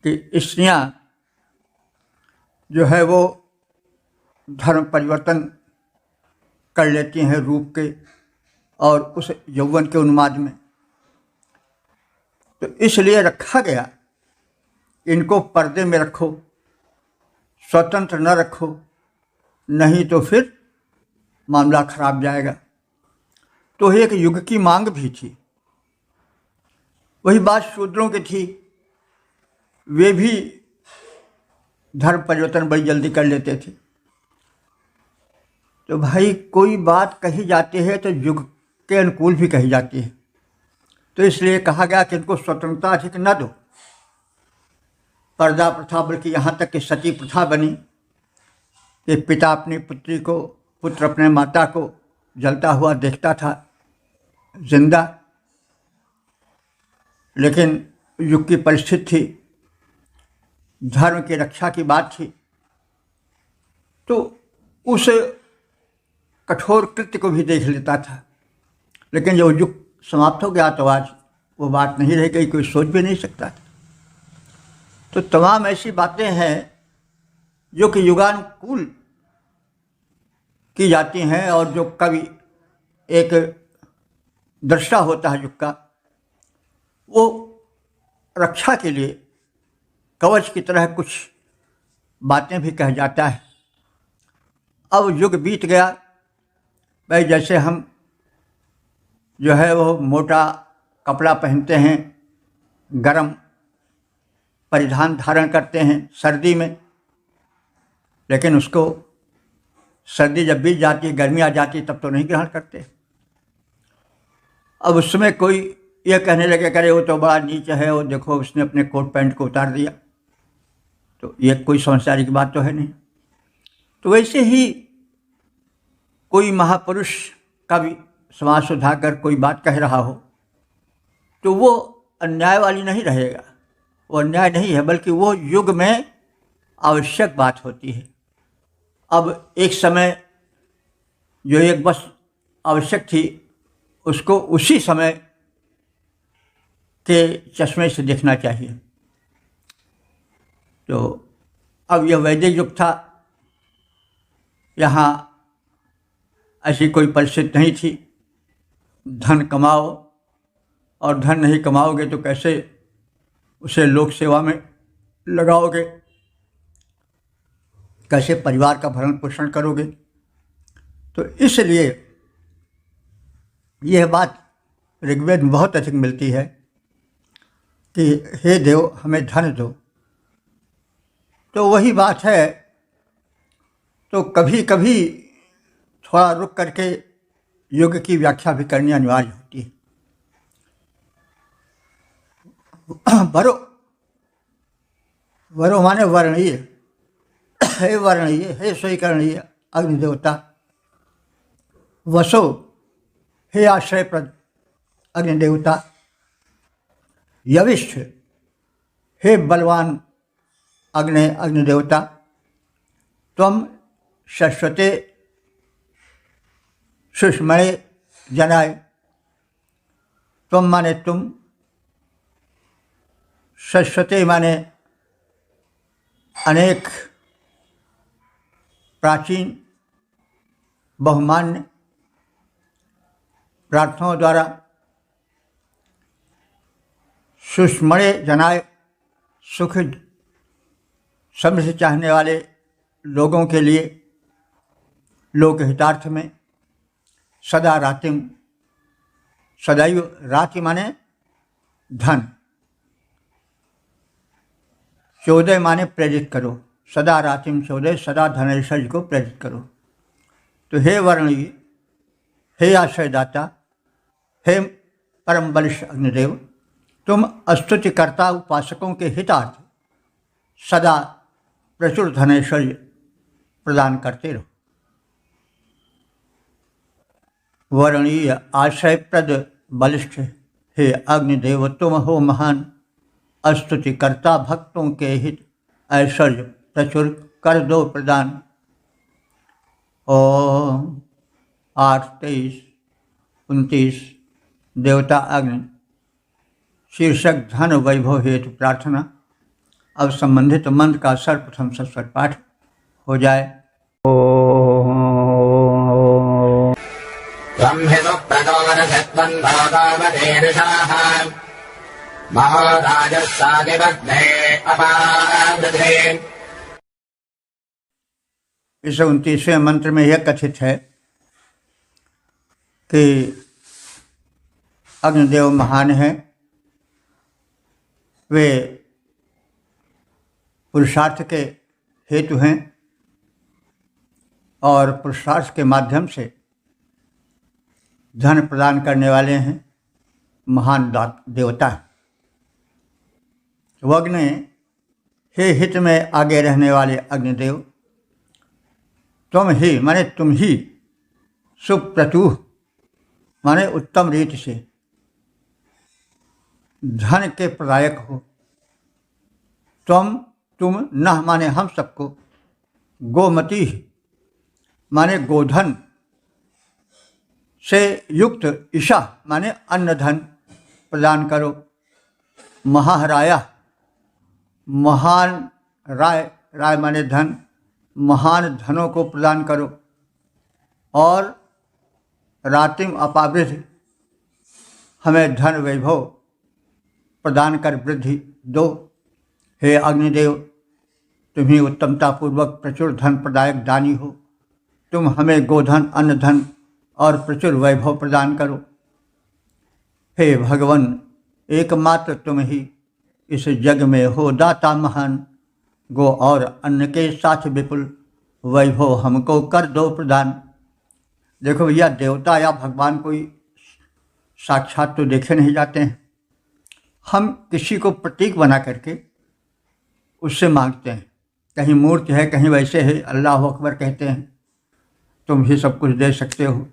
कि स्त्रियां जो है वो धर्म परिवर्तन कर लेती हैं रूप के और उस यौवन के उन्माद में। तो इसलिए रखा गया, इनको पर्दे में रखो, स्वतंत्र न रखो, नहीं तो फिर मामला खराब जाएगा। तो एक युग की मांग भी थी। वही बात शूद्रों की थी, वे भी धर्म परिवर्तन बड़ी जल्दी कर लेते थे। तो भाई कोई बात कही जाती है तो युग के अनुकूल भी कही जाती है। तो इसलिए कहा गया कि इनको स्वतंत्रता अधिक न दो। पर्दा प्रथा, बल्कि यहाँ तक कि सती प्रथा बनी कि पिता अपनी पुत्री को, पुत्र अपने माता को जलता हुआ देखता था जिंदा, लेकिन युग की परिस्थिति थी, धर्म की रक्षा की बात थी, तो उस कठोर कृत्य को भी देख लेता था। लेकिन जो युग समाप्त हो गया तो आज वो बात नहीं रह गई, कोई सोच भी नहीं सकता था। तो तमाम ऐसी बातें हैं जो कि युगानुकूल की जाती हैं, और जो कवि एक दृष्टा होता है युग का, वो रक्षा के लिए कवच की तरह कुछ बातें भी कह जाता है। अब युग बीत गया भाई, जैसे हम जो है वो मोटा कपड़ा पहनते हैं, गरम परिधान धारण करते हैं सर्दी में, लेकिन उसको सर्दी जब बीत जाती है, गर्मी आ जाती है, तब तो नहीं ग्रहण करते। अब उसमें कोई ये कहने लगे करे वो तो बड़ा नीच है, वो देखो उसने अपने कोट पैंट को उतार दिया, तो ये कोई समझदारी की बात तो है नहीं। तो वैसे ही कोई महापुरुष का भी समाज सुधाकर कोई बात कह रहा हो तो वो अन्याय वाली नहीं रहेगा, वो अन्याय नहीं है, बल्कि वो युग में आवश्यक बात होती है। अब एक समय जो एक बस आवश्यक थी, उसको उसी समय के चश्मे से देखना चाहिए। तो अब यह वैदिक युग था, यहाँ ऐसी कोई परिस्थिति नहीं थी। धन कमाओ, और धन नहीं कमाओगे तो कैसे उसे लोक सेवा में लगाओगे, कैसे परिवार का भरण पोषण करोगे। तो इसलिए यह बात ऋग्वेद में बहुत अधिक मिलती है कि हे देव हमें धन दो। तो वही बात है, तो कभी कभी थोड़ा रुक करके युग की व्याख्या भी करनी अनिवार्य होती है। वरो, वरो माने वर्णीय, हे वर्णीय, हे स्वीकरणीय अग्निदेवता। वसो, हे आश्रयप्रद अग्निदेवता। यविष्ठ, हे बलवान अग्निदेवता। त्वं शश्वते सुष्मणे जनाय। त्वं माने तुम, शश्वते माने अनेक प्राचीन बहुमान्य प्रार्थनाओं द्वारा, सुष्मणे जनाय सुख समृद्धि चाहने वाले लोगों के लिए लोक हितार्थ में। सदा रातिम, सदैव राति माने धन, चौदह माने प्रेरित करो। सदा रातिम चौदह, सदा धनैश्वर्य को प्रेरित करो। तो हे वर्णीय, हे आश्रयदाता, हे परम बलिष्ठ अग्निदेव, तुम स्तुतिकर्ता उपासकों के हितार्थ सदा प्रचुर धनैश्वर्य प्रदान करते रहो। वर्णीय आश्रयप्रद बलिष्ठ हे अग्निदेव, तुम हो महान स्तुतिकर्ता, भक्तों के हित ऐश्वर्य प्रचुर कर दो प्रदान। ओम 8, 23, 29 देवता अग्नि शीर्षक धन वैभव हेतु प्रार्थना। अब संबंधित मंत्र का सर्वप्रथम सस्वर पाठ हो जाए। ब्रह्मिदु प्रचोदयत्वं भवतावतेर्षाः महाराजस्सादिवद्ध्ये अपादधे। इस 29वें मंत्र में यह कथित है कि अग्निदेव महान हैं, वे पुरुषार्थ के हेतु हैं और पुरुषार्थ के माध्यम से धन प्रदान करने वाले हैं, महान देवता हैं। वग्ने, हे हित में आगे रहने वाले अग्निदेव, तुम ही माने तुम ही सुप्रतुः माने उत्तम रीति से धन के प्रदायक हो। तुम न माने हम सबको, गोमती माने गोधन से युक्त ईशा माने अन्न धन प्रदान करो। महाराया, महान राय माने धन, महान धनों को प्रदान करो। और रातिम अपावृद्धि, हमें धन वैभव प्रदान कर वृद्धि दो। हे अग्निदेव, तुम ही उत्तमतापूर्वक प्रचुर धन प्रदायक दानी हो। तुम हमें गोधन, अन्न धन और प्रचुर वैभव प्रदान करो। हे भगवान, एकमात्र तुम ही इस जग में हो दाता महान। गो और अन्न के साथ विपुल वैभव हमको कर दो प्रदान। देखो भैया, देवता या भगवान कोई साक्षात तो देखे नहीं जाते हैं। हम किसी को प्रतीक बना करके उससे मांगते हैं। कहीं मूर्ति है, कहीं वैसे है, अल्लाह अकबर कहते हैं, तुम ही सब कुछ दे सकते हो।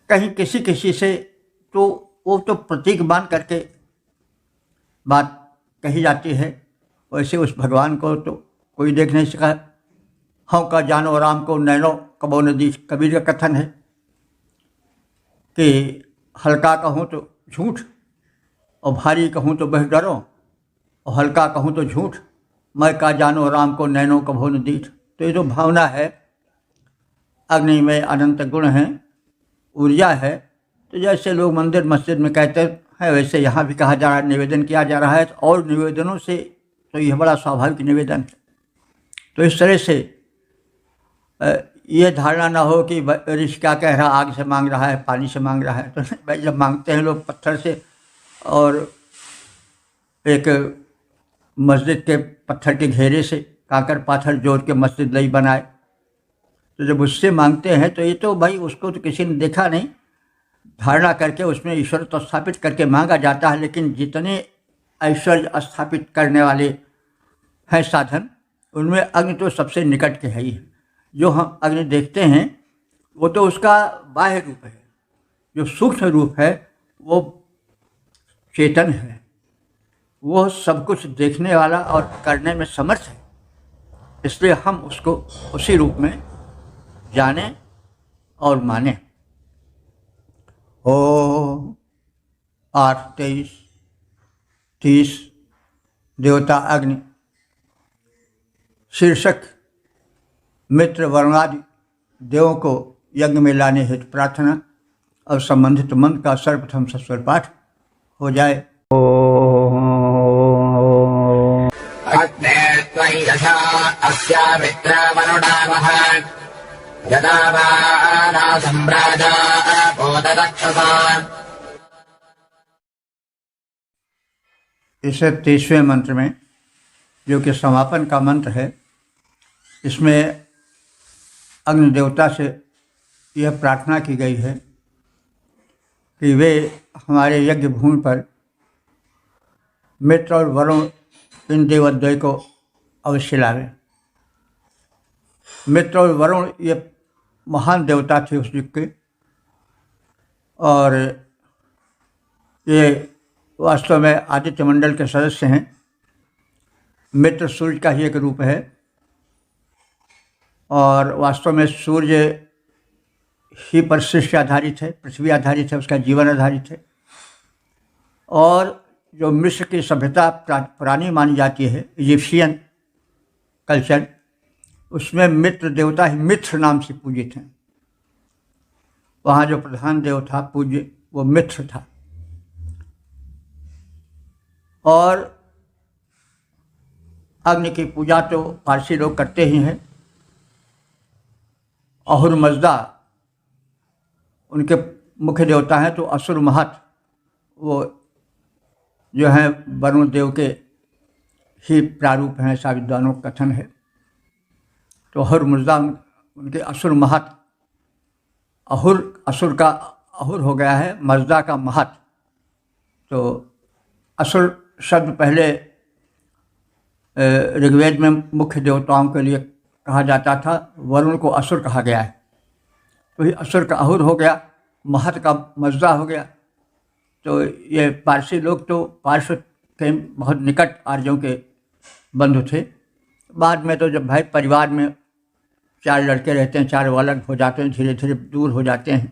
कहीं किसी से तो वो तो प्रतीक मान करके बात कही जाती है। वैसे उस भगवान को तो कोई देख नहीं सका। हाँ का जानो राम को नैनो कबो नदी, कबीर का कथन है कि हल्का कहूँ तो झूठ और भारी कहूँ तो बह डरो, और हल्का कहूँ तो झूठ, मैं का जानो राम को नैनो कबो न दीठ। तो ये जो भावना है, अग्नि में अनंत गुण हैं, ऊर्जा है। तो जैसे लोग मंदिर मस्जिद में कहते हैं, वैसे यहाँ भी कहा जा रहा है, निवेदन किया जा रहा है। और निवेदनों से तो यह बड़ा स्वाभाविक निवेदन है। तो इस तरह से ये धारणा ना हो कि ऋषि क्या कह रहा, आग से मांग रहा है, पानी से मांग रहा है। तो भाई, जब मांगते हैं लोग पत्थर से, और एक मस्जिद के पत्थर के घेरे से काकर पाथर जोड़ के मस्जिद नहीं बनाए, तो जब उससे मांगते हैं तो ये तो भाई उसको तो किसी ने देखा नहीं, धारणा करके उसमें ईश्वर तो स्थापित करके मांगा जाता है। लेकिन जितने ऐश्वर्य स्थापित करने वाले हैं साधन, उनमें अग्नि तो सबसे निकट के है ही है। जो हम अग्नि देखते हैं वो तो उसका बाह्य रूप है, जो सूक्ष्म रूप है वो चेतन है, वो सब कुछ देखने वाला और करने में समर्थ है। इसलिए हम उसको उसी रूप में जाने और माने। ओ 8:23:30 देवता अग्नि शीर्षक मित्र वरुणादि देवों को यज्ञ में लाने हेतु प्रार्थना और संबंधित मंत्र का सर्वप्रथम सस्वर पाठ हो जाए। अग्ने त्वयि यथा अस्या मित्रवरुणावः यदा वाना सम्राजा बोधदक्षसा। इस 30वें मंत्र में, जो कि समापन का मंत्र है, इसमें अग्नि देवता से यह प्रार्थना की गई है कि वे हमारे यज्ञ भूमि पर मित्र और वरुण इन देवद्वय को अवश्य लावे। मित्र और वरुण ये महान देवता थे उस युग के, और ये वास्तव में आदित्य मंडल के सदस्य हैं। मित्र सूर्य का ही एक रूप है, और वास्तव में सूर्य ही पर सृष्टि आधारित है, पृथ्वी आधारित है, उसका जीवन आधारित है। और जो मिस्र की सभ्यता पुरानी मानी जाती है, इजिप्शियन कल्चर, उसमें मित्र देवता ही मित्र नाम से पूजित हैं। वहाँ जो प्रधान देव था पूज्य, वो मित्र था। और अग्नि की पूजा तो पारसी लोग करते ही हैं। अहुर मजदा उनके मुख्य देवता हैं। तो असुर महत वो जो हैं वरुण देव के ही प्रारूप हैं, ऐसा विद्वानों का कथन है। तो अहुर मजदा उनके असुर महत, असुर का अहुर हो गया है मजदा का महत। तो असुर शब्द पहले ऋग्वेद में मुख्य देवताओं के लिए कहा जाता था, वरुण को असुर कहा गया है। तो ये असुर का अहुर हो गया, महत का मजदा हो गया। तो ये पारसी लोग तो पार्श्व के बहुत निकट आर्यों के बंधु थे। बाद में तो जब भाई परिवार में 4 लड़के रहते हैं, 4 अलग हो जाते हैं, धीरे धीरे दूर हो जाते हैं।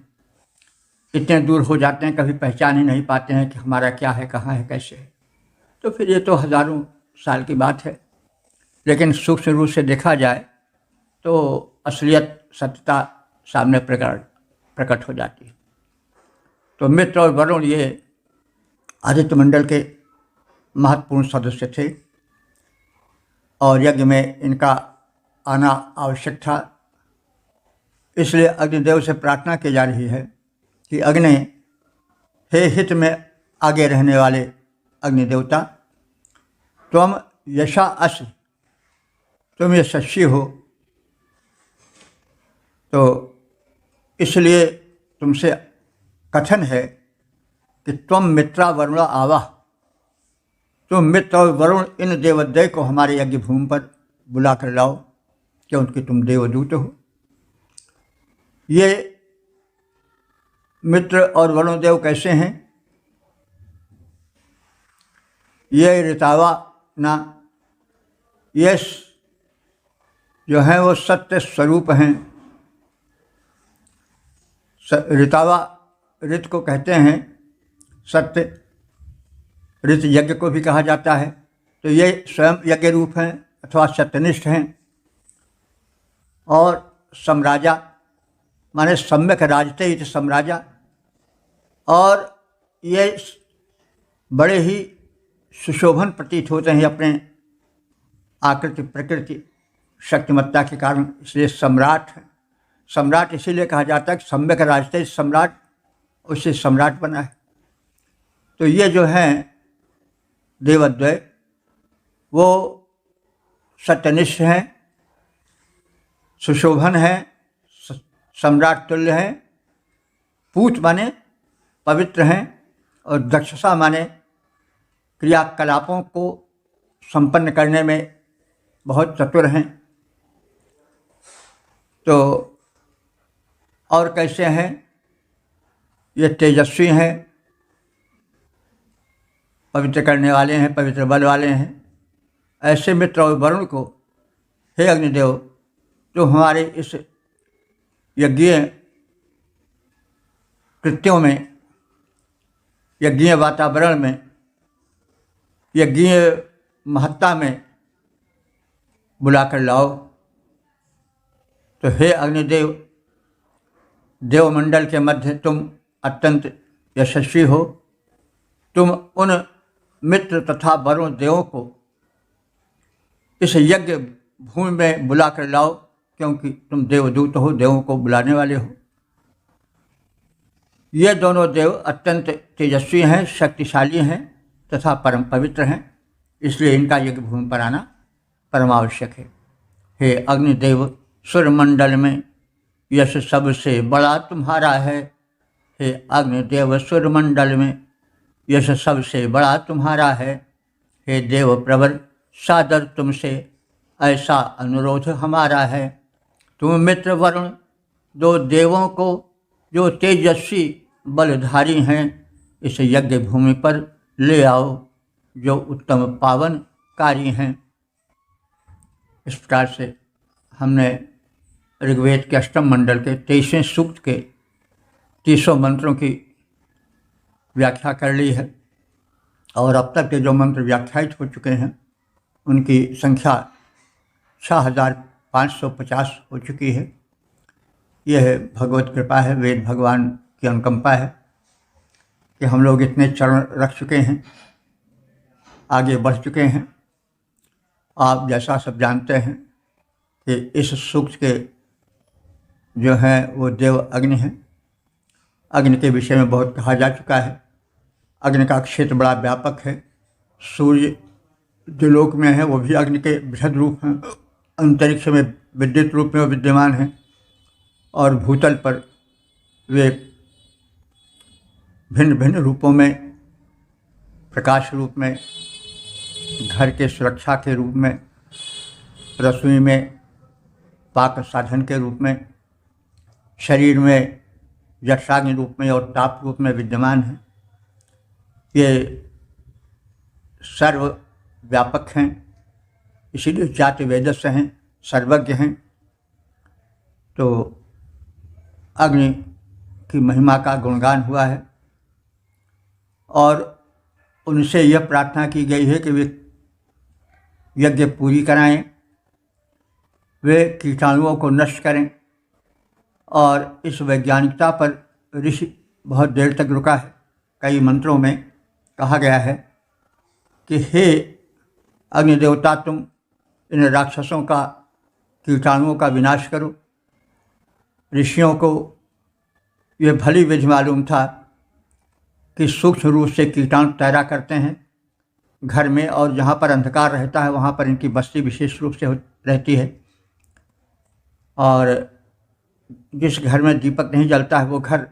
इतने दूर हो जाते हैं कभी पहचान ही नहीं पाते हैं कि हमारा क्या है, कहाँ है, कैसे है। तो फिर ये तो हज़ारों साल की बात है। लेकिन सूक्ष्म रूप से देखा जाए तो असलियत सत्यता सामने प्रकट हो जाती है। तो मित्र और वरुण ये आदित्य मंडल के महत्वपूर्ण सदस्य थे और यज्ञ में इनका आना आवश्यक था। इसलिए अग्निदेव से प्रार्थना की जा रही है कि अग्नि, हे हित में आगे रहने वाले अग्निदेवता, तुम यशा असि, तुम यशस्वी हो। तो इसलिए तुमसे कथन है कि तुम मित्रा वरुणा आवाह, तुम मित्र और वरुण इन देवोदय को हमारे यज्ञ भूमि पर बुला कर लाओ, क्योंकि तुम देवदूत हो। ये मित्र और वरुण देव कैसे हैं? ये ऋतावा ना, ये जो हैं वो सत्य स्वरूप हैं। ऋतावा, ऋत को कहते हैं सत्य, ऋत यज्ञ को भी कहा जाता है। तो ये स्वयं यज्ञ रूप हैं अथवा सत्यनिष्ठ हैं। और सम्राजा माने सम्यक राजते ही सम्राजा, और ये बड़े ही सुशोभन प्रतीत होते हैं अपने आकृति प्रकृति शक्तिमत्ता के कारण, इसलिए सम्राट है। सम्राट इसीलिए कहा जाता है कि सम्यक राजते सम्राट, उससे सम्राट बना है। तो ये जो हैं देवद्वय वो सत्यनिष्ठ हैं, सुशोभन हैं, सम्राट तुल्य हैं। पूत माने पवित्र हैं और दक्षता माने क्रियाकलापों को संपन्न करने में बहुत चतुर हैं। तो और कैसे हैं? ये तेजस्वी हैं, पवित्र करने वाले हैं, पवित्र बल वाले हैं। ऐसे मित्र और वरुण को, हे अग्निदेव, जो हमारे इस यज्ञीय कृत्यों में, यज्ञीय वातावरण में, यज्ञीय महत्ता में बुलाकर लाओ। तो हे अग्निदेव, देवमंडल के मध्य तुम अत्यंत यशस्वी हो। तुम उन मित्र तथा वरुण देवों को इस यज्ञ भूमि में बुला कर लाओ, क्योंकि तुम देवदूत हो, देवों को बुलाने वाले हो। ये दोनों देव अत्यंत तेजस्वी हैं, शक्तिशाली हैं तथा परम पवित्र हैं, इसलिए इनका यज्ञ भूमि पर आना परमावश्यक है। हे अग्निदेव, सूर्यमंडल में यश सबसे बड़ा तुम्हारा है। हे अग्निदेव, सूर्यमंडल में यश सबसे बड़ा तुम्हारा है। हे देव प्रवर, सादर तुमसे ऐसा अनुरोध हमारा है। तुम मित्र वरुण, 2 देवों को जो तेजस्वी बलधारी हैं, इस यज्ञ भूमि पर ले आओ, जो उत्तम पावनकारी हैं। इस प्रकार से हमने ऋग्वेद के 8वें मंडल के 23वें सूक्त के 30 मंत्रों की व्याख्या कर ली है। और अब तक के जो मंत्र व्याख्यायित हो चुके हैं उनकी संख्या 6550 हो चुकी है। यह भगवत कृपा है, वेद भगवान की अनुकंपा है कि हम लोग इतने चरण रख चुके हैं, आगे बढ़ चुके हैं। आप जैसा सब जानते हैं कि इस सूक्त के जो हैं वो देव अग्नि हैं। अग्नि के विषय में बहुत कहा जा चुका है। अग्नि का क्षेत्र बड़ा व्यापक है। सूर्य जो लोक में है वो भी अग्नि के बृहद रूप हैं। अंतरिक्ष में विद्युत रूप में वो विद्यमान हैं और भूतल पर वे भिन्न भिन्न रूपों में, प्रकाश रूप में, घर के सुरक्षा के रूप में, रसोई में पाक साधन के रूप में, शरीर में जठराग्नि रूप में और ताप रूप में विद्यमान है। ये सर्वव्यापक हैं, इसीलिए जाति वेदस्य हैं, सर्वज्ञ हैं। तो अग्नि की महिमा का गुणगान हुआ है और उनसे यह प्रार्थना की गई है कि वे यज्ञ पूरी कराएं, वे कीटाणुओं को नष्ट करें। और इस वैज्ञानिकता पर ऋषि बहुत देर तक रुका है। कई मंत्रों में कहा गया है कि हे अग्नि देवता, तुम इन राक्षसों का, कीटाणुओं का विनाश करो। ऋषियों को यह भली विधि मालूम था कि सूक्ष्म रूप से कीटाणु तैरा करते हैं घर में, और जहाँ पर अंधकार रहता है वहाँ पर इनकी बस्ती विशेष रूप से रहती है। और जिस घर में दीपक नहीं जलता है वो घर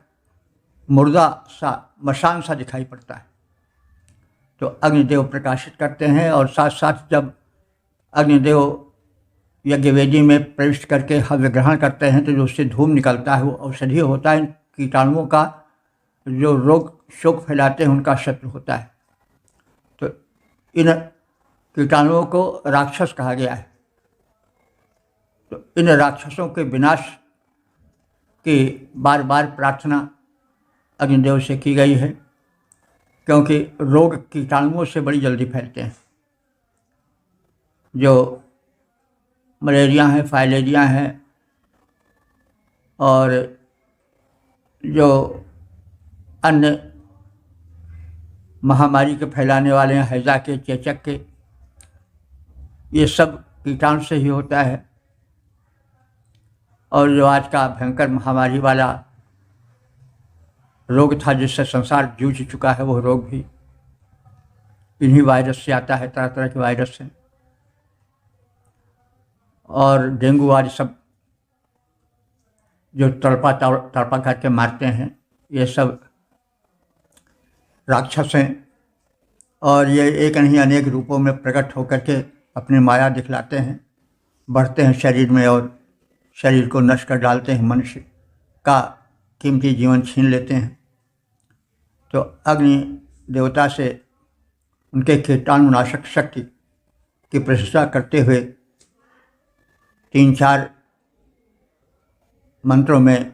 मुर्दा सा, मशान सा दिखाई पड़ता है। तो अग्निदेव प्रकाशित करते हैं, और साथ साथ जब अग्निदेव यज्ञ वेदी में प्रविष्ट करके हव्य ग्रहण करते हैं तो जो उससे धूम निकलता है वो औषधि होता है। कीटाणुओं का जो रोग शोक फैलाते हैं उनका शत्रु होता है। तो इन कीटाणुओं को राक्षस कहा गया है। तो इन राक्षसों के विनाश की बार बार प्रार्थना अग्निदेव से की गई है, क्योंकि रोग कीटाणुओं से बड़ी जल्दी फैलते हैं। जो मलेरिया है, फाइलेरिया है, और जो अन्य महामारी के फैलाने वाले हैं, हैजा के, चेचक के, ये सब कीटाणु से ही होता है। और जो आज का भयंकर महामारी वाला रोग था जिससे संसार जूझ चुका है, वो रोग भी इन्हीं वायरस से आता है, तरह तरह के वायरस से। और डेंगू आदि सब जो तड़पा करके मारते हैं, ये सब राक्षस हैं। और ये एक नहीं अनेक रूपों में प्रकट होकर के अपनी माया दिखलाते हैं, बढ़ते हैं शरीर में और शरीर को नष्ट कर डालते हैं, मनुष्य का कीमती जीवन छीन लेते हैं। तो अग्नि देवता से उनके कीटाणुनाशक शक्ति की प्रशंसा करते हुए 3-4 मंत्रों में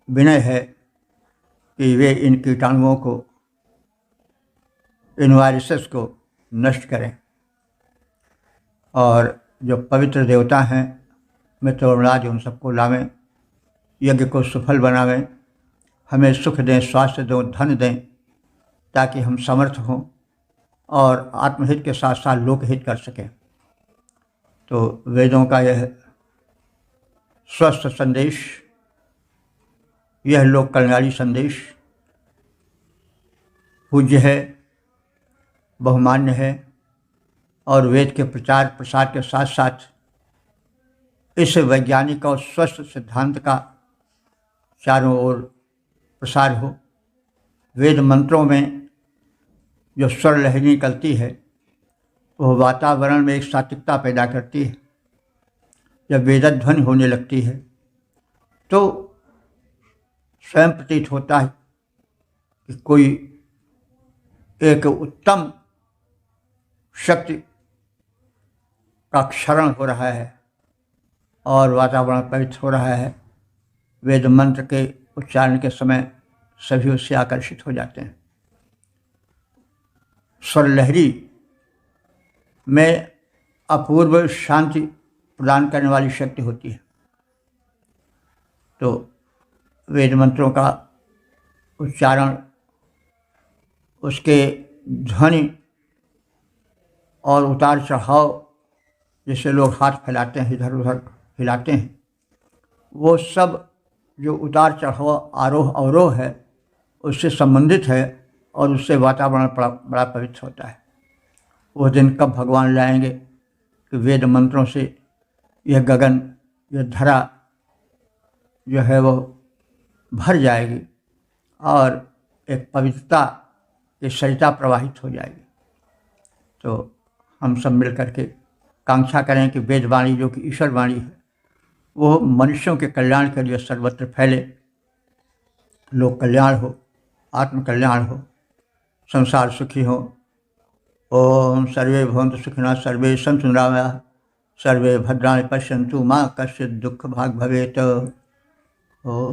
विनय है कि वे इन कीटाणुओं को, इन वायरसेस को नष्ट करें। और जो पवित्र देवता हैं, मित्रवराज, उन सबको लावें, यज्ञ को सफल बनावें, हमें सुख दें, स्वास्थ्य दें, धन दें, ताकि हम समर्थ हों और आत्महित के साथ साथ लोकहित कर सकें। तो वेदों का यह स्वस्थ संदेश, यह लोक कल्याणी संदेश पूज्य है, बहुमान्य है, और वेद के प्रचार प्रसार के साथ साथ इस वैज्ञानिक और स्वस्थ सिद्धांत का चारों ओर प्रसार हो। वेद मंत्रों में जो स्वर लहरी निकलती है वह वातावरण में एक सात्विकता पैदा करती है। जब वेदध्वनि होने लगती है तो स्वयं प्रतीत होता है कि कोई एक उत्तम शक्ति का क्षरण हो रहा है और वातावरण पवित्र हो रहा है। वेद मंत्र के उच्चारण के समय सभी उससे आकर्षित हो जाते हैं। स्वर लहरी में अपूर्व शांति प्रदान करने वाली शक्ति होती है। तो वेद मंत्रों का उच्चारण, उसके ध्वनि और उतार चढ़ाव, जिससे लोग हाथ फैलाते हैं, इधर उधर हिलाते हैं, वो सब जो उतार चढ़ाव, आरोह अवरोह है, उससे संबंधित है और उससे वातावरण बड़ा पवित्र होता है। वो दिन कब भगवान लाएंगे कि वेद मंत्रों से यह गगन, यह धरा जो है वो भर जाएगी और एक पवित्रता की सरिता प्रवाहित हो जाएगी। तो हम सब मिल करके कांक्षा करें कि वेदवाणी जो कि ईश्वर वाणी है वो मनुष्यों के कल्याण के लिए सर्वत्र फैले, लोक कल्याण हो, आत्म कल्याण हो, संसार सुखी हो। ओम सर्वे भवन्तु सुखिनः, सर्वे सन्तु निरामयाः, सर्वे भद्राणि पश्यन्तु मा कश्चित् दुःख भाग् भवेत्। ओम।